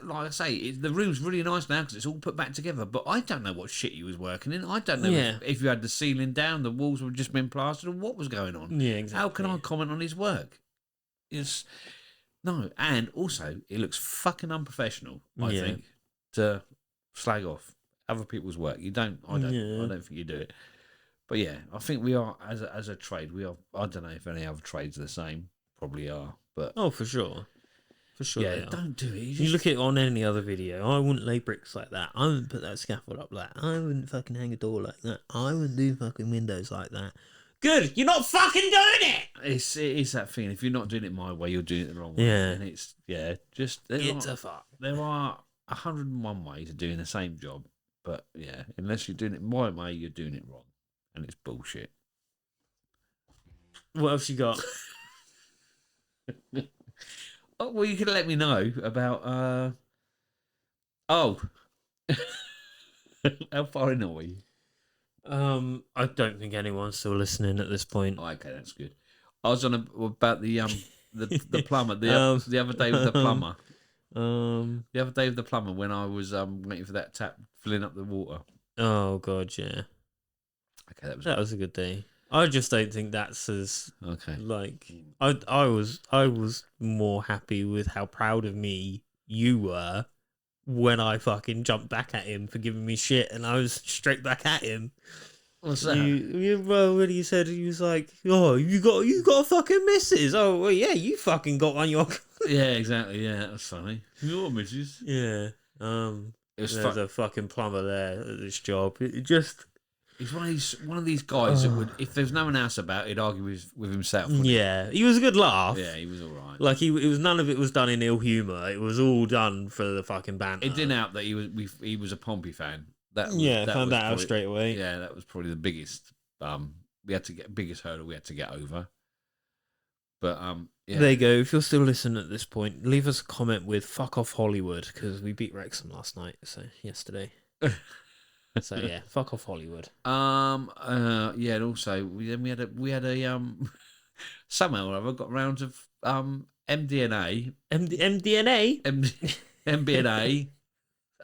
like I say, the room's really nice now because it's all put back together, but I don't know what shit he was working in. I don't know if you had the ceiling down, the walls were just been plastered, or what was going on. Yeah, exactly. How can I comment on his work? No, and also, it looks fucking unprofessional, I think, to slag off other people's work. You don't. I don't. Yeah. I don't think you do it. But yeah, I think we are as a trade. We are. I don't know if any other trades are the same. Probably are. But Oh, for sure. For sure. yeah, they are. don't do it. You look at it on any other video. I wouldn't lay bricks like that. I wouldn't put that scaffold up like that. I wouldn't fucking hang a door like that. I wouldn't do fucking windows like that. Good, you're not fucking doing it. It is that thing. If you're not doing it my way, you're doing it the wrong way. Yeah. And it's just It's a fuck. there are 101 ways of doing the same job, but yeah, unless you're doing it my way, you're doing it wrong, and it's bullshit. What else you got? Oh, well, you can let me know about. Oh, how far in are we? I don't think anyone's still listening at this point. Oh, okay, that's good. I was on about the plumber the other day with the plumber. The other day with the plumber when I was waiting for that tap filling up the water. Oh god, yeah. Okay, that was a good day. I just don't think that's as okay. Like I was more happy with how proud of me you were when I fucking jumped back at him for giving me shit, and I was straight back at him. What's that? Well, when he said, he was like, "Oh, you got a fucking missus." Oh, well, yeah, you fucking got one. Yeah, exactly. Yeah, that was funny. Your missus. Yeah. There's a fucking plumber there at this job. It just. He's one of these guys that would, if there's no one else about, he'd argue with himself. Yeah, he was a good laugh. Yeah, he was all right. Like it was none of it was done in ill humour. It was all done for the fucking banter. It didn't help that he was a Pompey fan. That found that out straight away. Yeah, that was probably the biggest. We had to get biggest hurdle we had to get over. But yeah. There you go. If you're still listening at this point, leave us a comment with "fuck off Hollywood" because we beat Wrexham last night. So yesterday. So yeah, fuck off Hollywood. Yeah, and also we had a somehow or other got round of MDNA. MBNA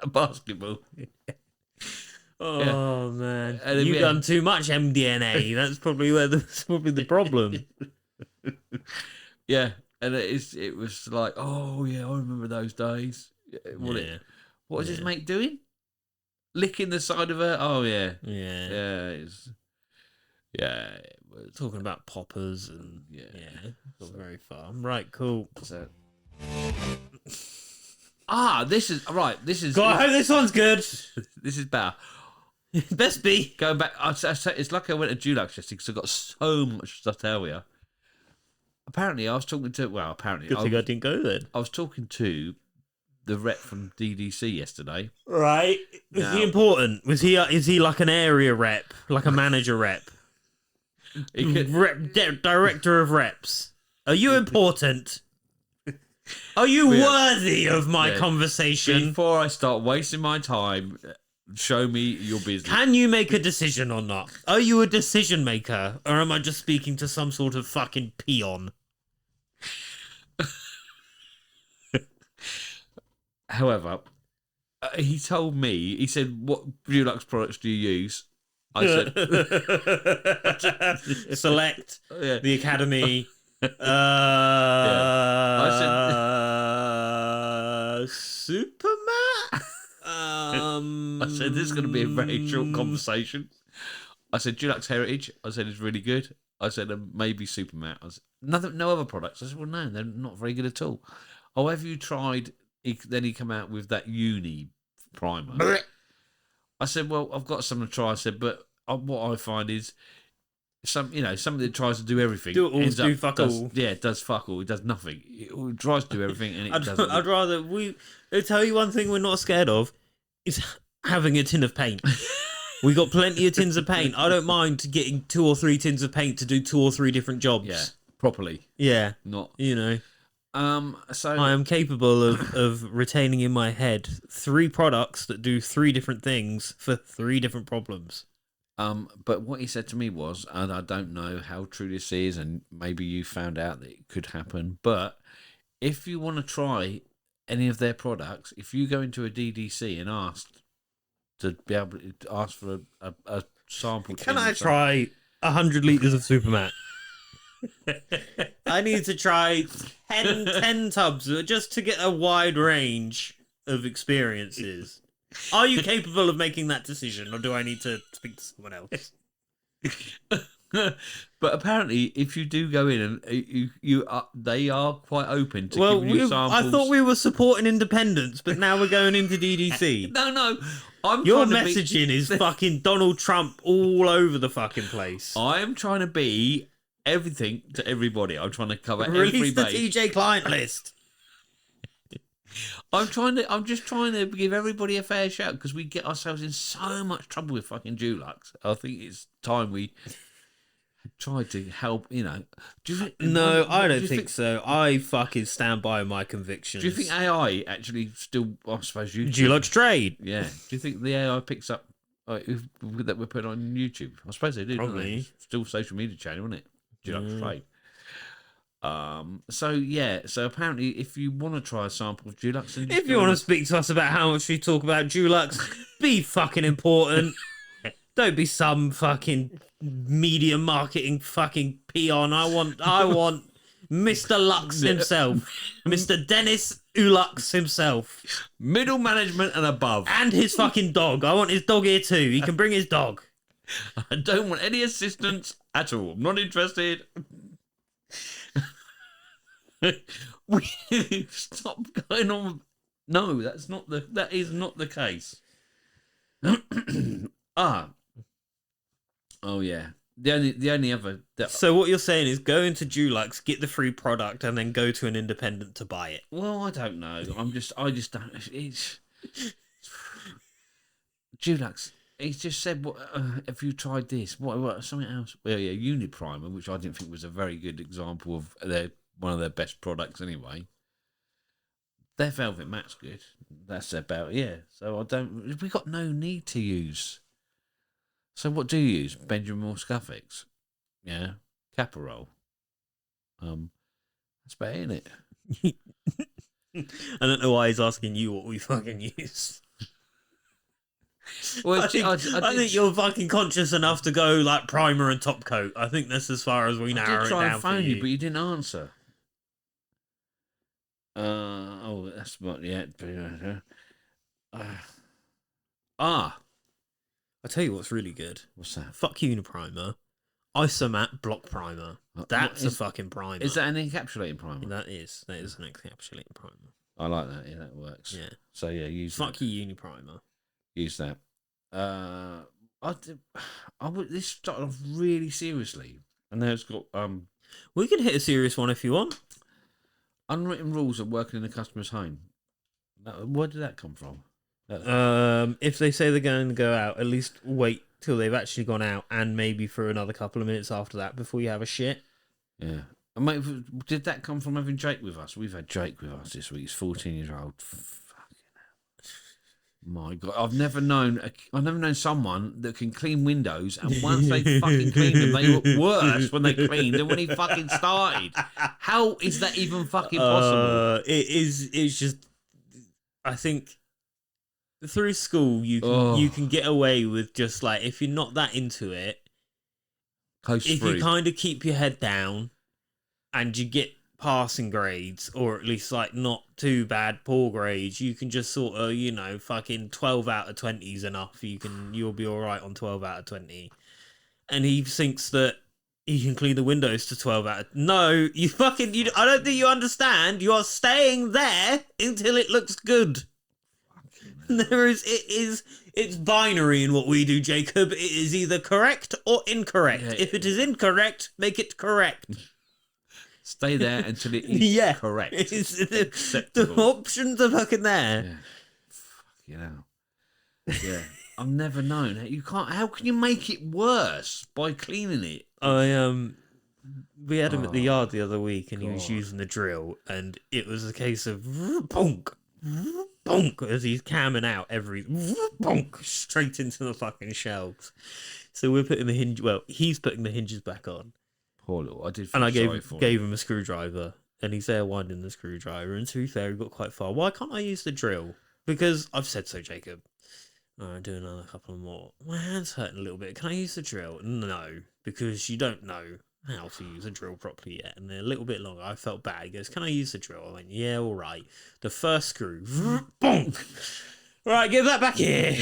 basketball. Oh man, And you've done too much MDNA. That's probably the problem. Yeah, and it was like, oh yeah, I remember those days. What was his mate doing? Licking the side of her. Oh yeah, it was talking about poppers and not very far. Right, cool. So. This is right. This is. God, I hope this one's good. This is better. Best be Going back. It's like I went to Dulux yesterday because I got so much stuff to tell you. Apparently, I was talking to. Well, apparently, good thing I didn't go then. I was talking to the rep from DDC yesterday. Right. Was he important? Is he like an area rep? Like a manager rep? Director of reps. Are you important? Are you worthy of my conversation? Before I start wasting my time, show me your business. Can you make a decision or not? Are you a decision maker? Or am I just speaking to some sort of fucking peon? However, he told me, he said, what Dulux products do you use? I said... Select, the Academy. I said... Supermat? I said, this is going to be a very short conversation. I said, Dulux Heritage. I said, it's really good. I said, maybe Supermat. I said, no other products. I said, well, no, they're not very good at all. Oh, have you tried... Then he come out with that uni primer. I said, well, I've got some to try. I said, but what I find is somebody that tries to do everything. Do fuck all. Yeah, it does fuck all. It does nothing. It tries to do everything and it doesn't. I'd rather I'll tell you one thing we're not scared of is having a tin of paint. We got plenty of tins of paint. I don't mind getting 2 or 3 tins of paint to do 2 or 3 different jobs. Yeah, properly. Yeah. Not. So I am capable of retaining in my head 3 products that do 3 different things for 3 different problems. But what he said to me was, and I don't know how true this is, and maybe you found out that it could happen, but if you want to try any of their products, if you go into a DDC and ask to be able to ask for a sample, can I try 100 litres of Supermat? I need to try 10 tubs just to get a wide range of experiences. Are you capable of making that decision, or do I need to speak to someone else? But apparently, if you do go in and they are quite open to Well, giving you samples. I thought we were supporting independence, but now we're going into DDC. No, Your messaging is fucking Donald Trump all over the fucking place. I am trying to be everything to everybody. I'm trying to cover Release every the base. TJ client list. I'm just trying to give everybody a fair shout because we get ourselves in so much trouble with fucking Dulux. I think it's time we tried to help. Do you think? No, I don't think so. I fucking stand by my convictions. Do you think AI actually still? I suppose you. Dulux Trade? Yeah. Do you think the AI picks up that we're putting on YouTube? I suppose they do. Don't Probably. they? Still social media channel, isn't it? Dulux Trade. So apparently, if you want to try a sample of Dulux, If you want to speak to us about how much we talk about Dulux, be fucking important. Don't be some fucking media marketing fucking peon. I want Mr. Lux himself. Mr. Dennis Ulux himself. middle management and above, And his fucking dog. I want his dog here too. He can bring his dog. I don't want any assistance at all. I'm not interested. Stop going on. No, that is not the case. Oh yeah. The only other So what you're saying is go into Dulux, get the free product, and then go to an independent to buy it. well, I don't know. I just don't. It's Dulux. He's just said, "What have you tried this? What something else?" Well, yeah, Uniprimer, which I didn't think was a very good example of one of their best products anyway. Their velvet mat's good. That's about So we got no need to use. So what do you use? Benjamin or Scuffix? Yeah, Caparol. That's about it, isn't it? I don't know why he's asking you what we fucking use. Well, I think you're fucking conscious enough to go like primer and top coat. I think that's as far as we narrow did it try down and for phone you. you, but you didn't answer. That's what. Yeah. I tell you what's really good. What's that? Fuck Uniprimer. Isomat block primer. That's a fucking primer. Is that an encapsulating primer? That is an encapsulating primer. I like that. Yeah, that works. Yeah. So yeah, use Fuck that. you, Uniprimer. Use that. This started off really seriously, and now it's got We can hit a serious one if you want. unwritten rules of working in a customer's home. Where did that come from? If they say they're going to go out, at least wait till they've actually gone out, and maybe for another couple of minutes after that before you have a shit. Yeah. And mate, did that come from having Jake with us? We've had Jake with us this week. He's 14 years old. Fucking hell. My God, I've never known someone that can clean windows, and once they fucking clean them, they look worse when they clean than when he fucking started. How is that even fucking possible? It's just, I think through school you can get away with just like, if you're not that into it, if you kind of keep your head down and you get passing grades, or at least like not too bad poor grades, you can just sort of, fucking 12 out of 20 is enough. You'll be all right on 12 out of 20. And he thinks that he can clean the windows to 12 out of... No, I don't think you understand. You are staying there until it looks good. It's binary in what we do, Jacob. It is either correct or incorrect. Yeah. If it is incorrect, make it correct. Stay there until it is correct. The options are fucking there. Yeah. Yeah. I've never known. You can't. How can you make it worse by cleaning it? We had him at the yard the other week, and he was using the drill, and it was a case of bonk, bonk as he's camming out every bonk straight into the fucking shelves. So we're putting the hinge. Well, he's putting the hinges back on. Poor little. I did. And I gave him a screwdriver, and he's there winding the screwdriver. And to be fair, he got quite far. Why can't I use the drill? Because I've said so, Jacob. All right, do another couple more. My hand's hurting a little bit. Can I use the drill? No, because you don't know how to use a drill properly yet, and they're a little bit longer. I felt bad. He goes, "Can I use the drill?" I went, "Yeah, all right." The first screw, bonk. Right, give that back here.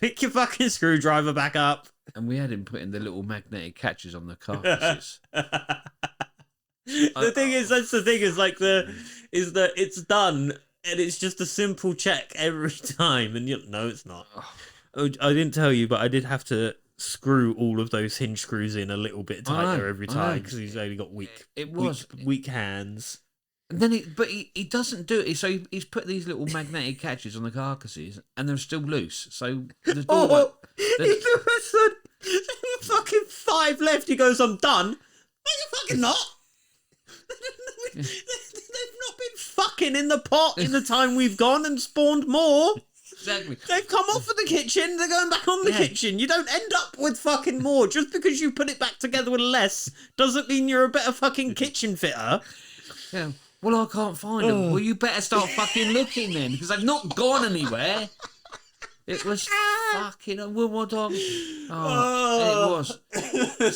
Pick your fucking screwdriver back up. And we had him putting the little magnetic catches on the carcasses. The thing is, that's the thing is like is that it's done and it's just a simple check every time, and no, it's not. I didn't tell you, but I did have to screw all of those hinge screws in a little bit tighter every time because he's only got weak hands. And then he doesn't do it. So he's put these little magnetic catches on the carcasses, and they're still loose. So the door. Fucking 5 left. He goes, I'm done. No, you're fucking not. They've not been fucking in the pot in the time we've gone and spawned more. Exactly. They've come off of the kitchen. They're going back on the kitchen. You don't end up with fucking more. Just because you put it back together with less doesn't mean you're a better fucking kitchen fitter. Yeah. Well, I can't find them. Well, you better start fucking looking then, because they've not gone anywhere. It was fucking a woman dog. It was.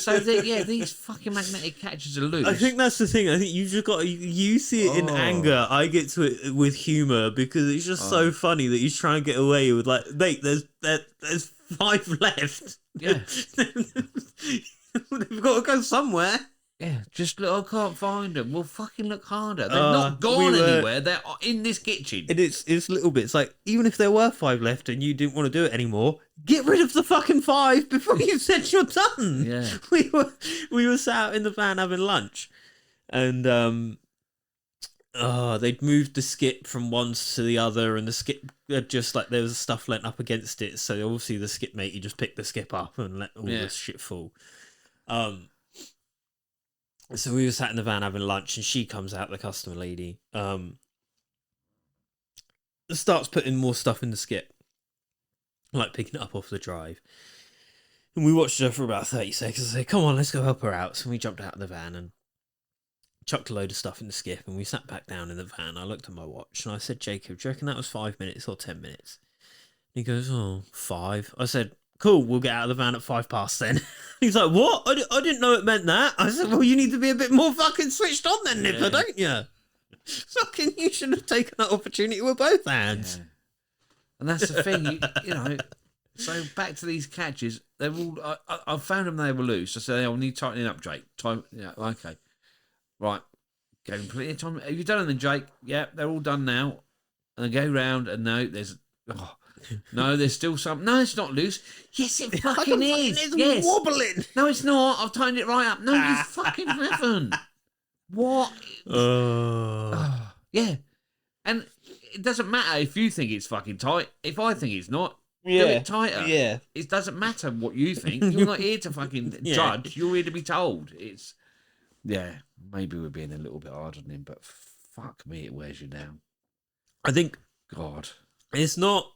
So these fucking magnetic catches are loose. I think that's the thing. I think you've just got you see it in anger. I get to it with humour because it's just so funny that he's trying to get away with like, mate, there's 5 left. Yeah. They've got to go somewhere. Yeah, just look, I can't find them. Well, fucking look harder. They've not gone anywhere. They're in this kitchen. And it's little bits. Like, even if there were 5 left and you didn't want to do it anymore, get rid of the fucking 5 before you said you're done. Yeah. We were sat out in the van having lunch, and they'd moved the skip from one to the other, and the skip had just like there was stuff lent up against it. So obviously the skip mate, he just picked the skip up and let all this shit fall. So we were sat in the van having lunch, and she comes out, the customer lady, starts putting more stuff in the skip, like picking it up off the drive. And we watched her for about 30 seconds. I said, come on, let's go help her out. So we jumped out of the van and chucked a load of stuff in the skip, and we sat back down in the van. I looked at my watch, and I said, Jacob, do you reckon that was 5 minutes or 10 minutes? And he goes, 5. I said, cool, we'll get out of the van at 5 past then. He's like, what? I didn't know it meant that. I said, well, you need to be a bit more fucking switched on then, Nipper, don't you? Fucking, you should have taken that opportunity with both hands. Yeah. And that's the thing, you know. So back to these catches, they're all. I found them, they were loose. I said, I'll need tightening up, Jake. Okay. Right. Gave him plenty of time. Have you done them then, Jake? Yeah, they're all done now. And I go round, and no, there's. No, there's still some. No, it's not loose. Yes, it fucking is. It's wobbling. No, it's not. I've tightened it right up. No, you fucking haven't. What? Yeah. And it doesn't matter if you think it's fucking tight. If I think it's not, do it tighter. Yeah. It doesn't matter what you think. You're not here to fucking judge. You're here to be told. It's. Yeah, maybe we're being a little bit hard on him, but fuck me, it wears you down. I think. God. It's not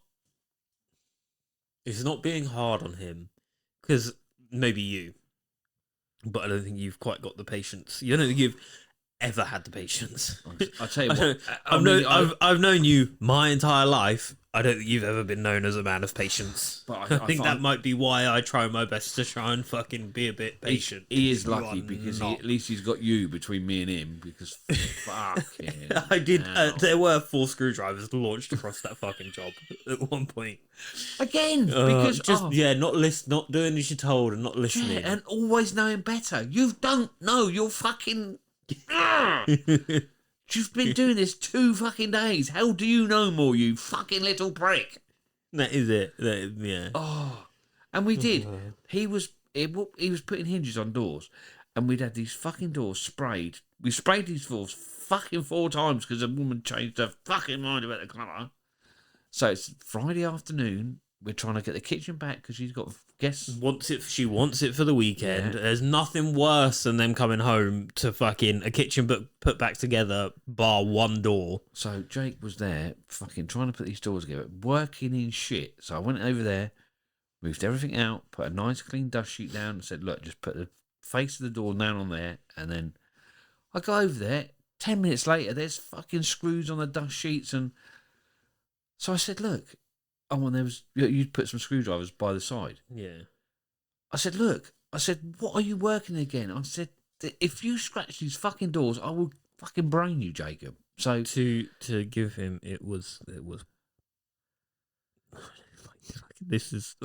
being hard on him, because maybe you, but I don't think you've quite got the patience. You don't think you've ever had the patience. I'll tell you what. I've known you my entire life. I don't think you've ever been known as a man of patience. But I think that might be why I try my best to try and fucking be a bit patient. He is lucky because at least he's got you between me and him. Because fucking I did. There were 4 screwdrivers launched across that fucking job at one point. Again, because not doing as you're told and not listening, and always knowing better. You don't know. You're fucking. You've been doing this 2 fucking days. How do you know more, you fucking little prick? That is it. Yeah. Oh, and we did. He was putting hinges on doors, and we'd had these fucking doors sprayed. We sprayed these doors fucking 4 times because a woman changed her fucking mind about the colour. So it's Friday afternoon. We're trying to get the kitchen back because she's got guests. She wants it for the weekend. Yeah. There's nothing worse than them coming home to fucking a kitchen but put back together, bar 1 door. So Jake was there, fucking trying to put these doors together, working in shit. So I went over there, moved everything out, put a nice clean dust sheet down, and said, "Look, just put the face of the door down on there." And then I go over there. 10 minutes later, there's fucking screws on the dust sheets, and so I said, "Look." Oh, and there was, you'd put some screwdrivers by the side. Yeah. I said, look, what are you working again? I said, if you scratch these fucking doors, I will fucking brain you, Jacob. So to give him, it was This is.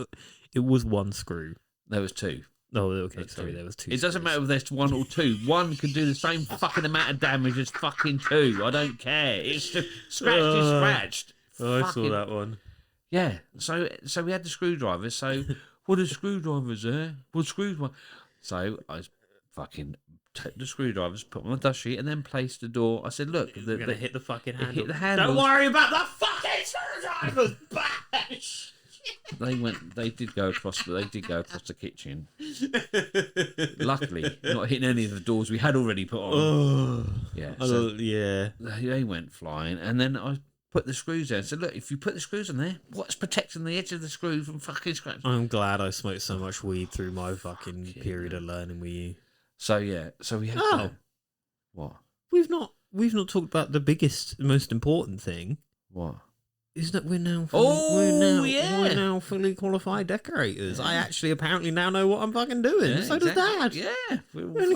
It was one screw. There was two. Oh, okay. That's Sorry, two. there was two. It doesn't matter if there's one or two. One can do the same fucking amount of damage as fucking two. I don't care. It's just scratched is scratched. Oh, I saw Fucking- that one. Yeah. So we had the screwdrivers. So what are screwdrivers there? What screws one? So I fucking took the screwdrivers, put them on the dust sheet, and then placed the door. I said, "Look, You're gonna hit the fucking handle. hit the handles. Don't worry about the fucking screwdrivers. Bash. They did go across the kitchen. Luckily, not hitting any of the doors we had already put on. Oh, Yeah. yeah. They went flying, and then I put the screws there and said, "Look, if you put the screws in there, what's protecting the edge of the screw from fucking scratch?" I'm glad I smoked so much weed through my fucking period of learning with you. So we had what? We've not talked about the biggest, most important thing. What? Is that we're now yeah. we're now fully qualified decorators. I actually apparently now know what I'm fucking doing. Yeah, So does Dad. Yeah. It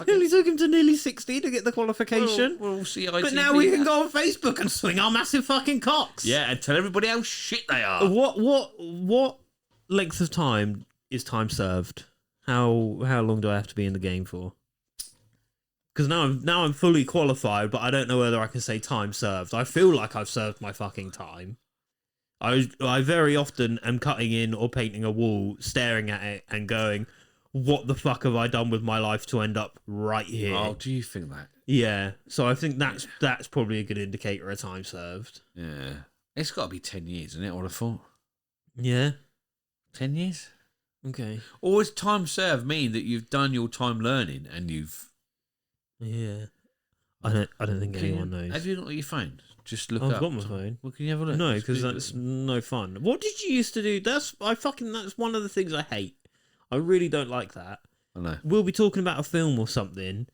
only took him to nearly 60 to get the qualification. We're all CITB. But now we can go on Facebook and swing our massive fucking cocks. Yeah, and tell everybody how shit they are. What length of time is time served? How long do I have to be in the game for? Because now I'm fully qualified, but I don't know whether I can say time served. I feel like I've served my fucking time. I very often am cutting in or painting a wall, staring at it and going, what the fuck have I done with my life to end up right here? Oh, do you think that? Yeah. So I think that's probably a good indicator of time served. Yeah. It's got to be 10 years, isn't it? I would have thought. Yeah. 10 years? Okay. Or does time served mean that you've done your time learning and you've... Yeah. I don't think anyone knows. Have you not got your phone? Just look I've up. got my phone. Well, can you have a look? No, Just because Google that's it. no fun. What did you used to do? That's one of the things I hate. I really don't like that. I know. We'll be talking about a film or something,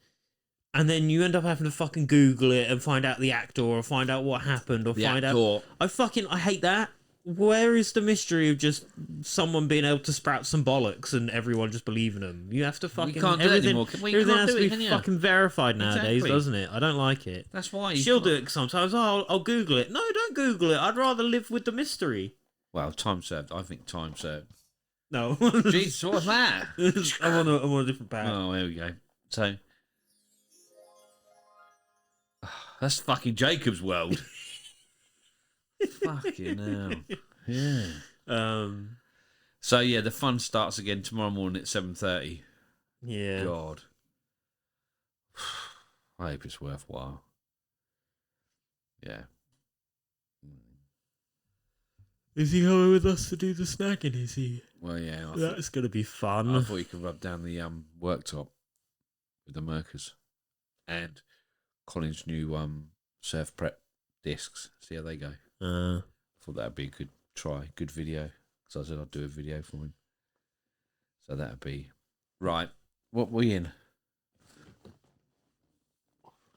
and then you end up having to fucking Google it and find out the actor or find out what happened or The find actor. out. I hate that. Where is the mystery of just someone being able to sprout some bollocks and everyone just believing them? You have to fucking... can't do it everything, anymore. We everything can't has do to it, be can you? fucking verified nowadays, Exactly. doesn't it? I don't like it. That's why you She'll can't- do it sometimes. Oh, I'll Google it. No, don't Google it. I'd rather live with the mystery. Well, time served. I think time served. No. Jeez, what's that? I'm on a different path. Oh, there we go. So... That's fucking Jacob's world. Fucking hell. Yeah. So, yeah, the fun starts again tomorrow morning at 7:30. Yeah. God. I hope it's worthwhile. Yeah. Is he coming with us to do the snagging? Is he? Well, yeah. That's gonna be I fun. thought you could rub down the worktop with the Merkers and Colin's new surf prep discs. See how they go. I thought that'd be a good try, good video. Because I said I'd do a video for him. So that'd be right. What were we in?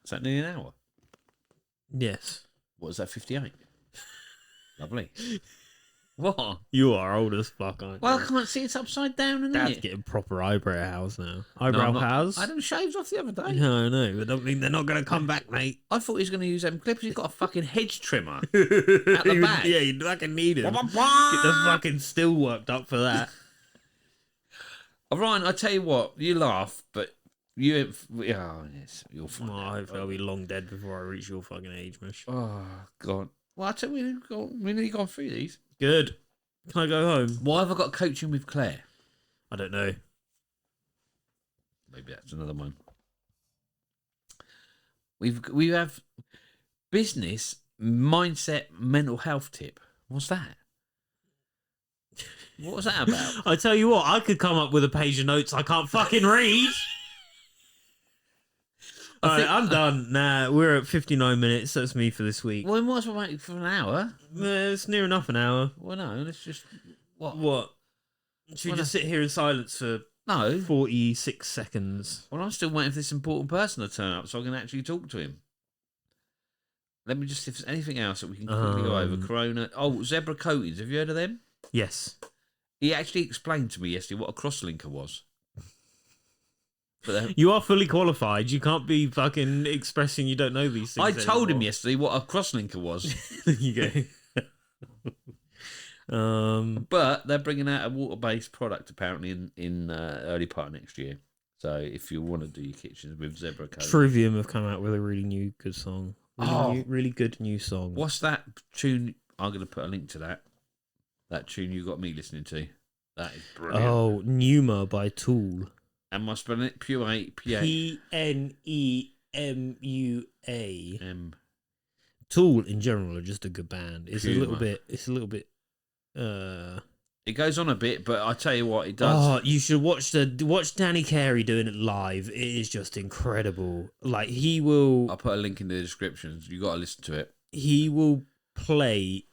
Is that nearly an hour? Yes. What is that? 58. Lovely. What? You are old as fuck, aren't Well, I you? can't see it's upside down, isn't Dad's it? getting proper eyebrows now. No, Eyebrow I'm not. hairs? I had them shaved off the other day. Yeah, I know, but I don't mean they're not going to come back, mate. I thought he was going to use them clippers. He's got a fucking hedge trimmer. At the back. Yeah, you fucking need him. Get the fucking still worked up for that. Ryan, I tell you what, you laugh, but you... Oh, yes, you'll Oh, find I out. hope I'll be long dead before I reach your fucking age, Mish. Oh, God. Well, I tell you, we've nearly gone through these. Good. Can I go home? Why have I got coaching with Claire? I don't know. Maybe that's another one. We have business mindset mental health tip. What's that? What was that about? I tell you what, I could come up with a page of notes I can't fucking read. Alright, I'm done. Nah, we're at 59 minutes. That's me for this week. Well, we might as well wait for an hour. It's near enough an hour. Well, no, let's just... What? Should we just sit here in silence for No. 46 seconds? Well, I'm still waiting for this important person to turn up so I can actually talk to him. Let me just... If there's anything else that we can quickly go over. Corona... Oh, zebra coatings. Have you heard of them? Yes. He actually explained to me yesterday what a crosslinker was. But You are fully qualified. You can't be fucking expressing you don't know these things I told him anymore. yesterday what a crosslinker was. There you go. But they're bringing out a water-based product apparently in early part of next year. So if you want to do your kitchens with Zebra Code, Trivium have come out with a really new good song. Really good new song. What's that tune? I'm going to put a link to that. That tune you got me listening to. That is brilliant. Oh, Humour by Tool. Am I spelling it? Pure Pnemua. Tool in general are just a good band. It's a little bit. It goes on a bit, but I tell you what, it does. Oh, you should watch Danny Carey doing it live. It is just incredible. Like I'll put a link in the description. You got to listen to it. He will play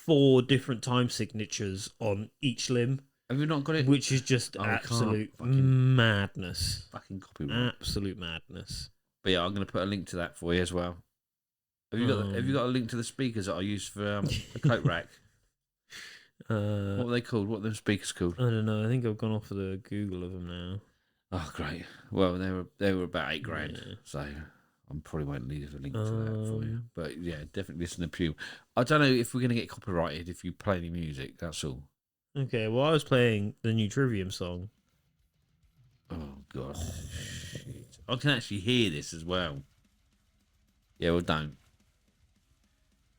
4 different time signatures on each limb. Have you not got it? Which is just absolute madness. Fucking copyright. Absolute madness. But yeah, I'm going to put a link to that for you as well. Have you got a link to the speakers that I use for the coat rack? What are they called? What are them speakers called? I don't know. I think I've gone off of the Google of them now. Oh, great. Well, they were about $8,000, so I probably won't need a link to that for you. But yeah, definitely listen to Pew. I don't know if we're going to get copyrighted if you play any music. That's all. Okay. Well, I was playing the new Trivium song. Oh God, shit. I can actually hear this as well. Yeah, well, don't.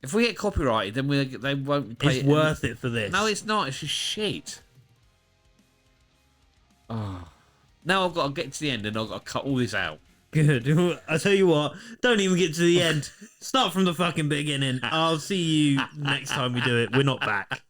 If we get copyrighted, then they won't play it. It's worth it for this. No, it's not. It's just shit. Oh. Now I've got to get to the end and I've got to cut all this out. Good. I tell you what, don't even get to the end. Start from the fucking beginning. I'll see you next time we do it. We're not back.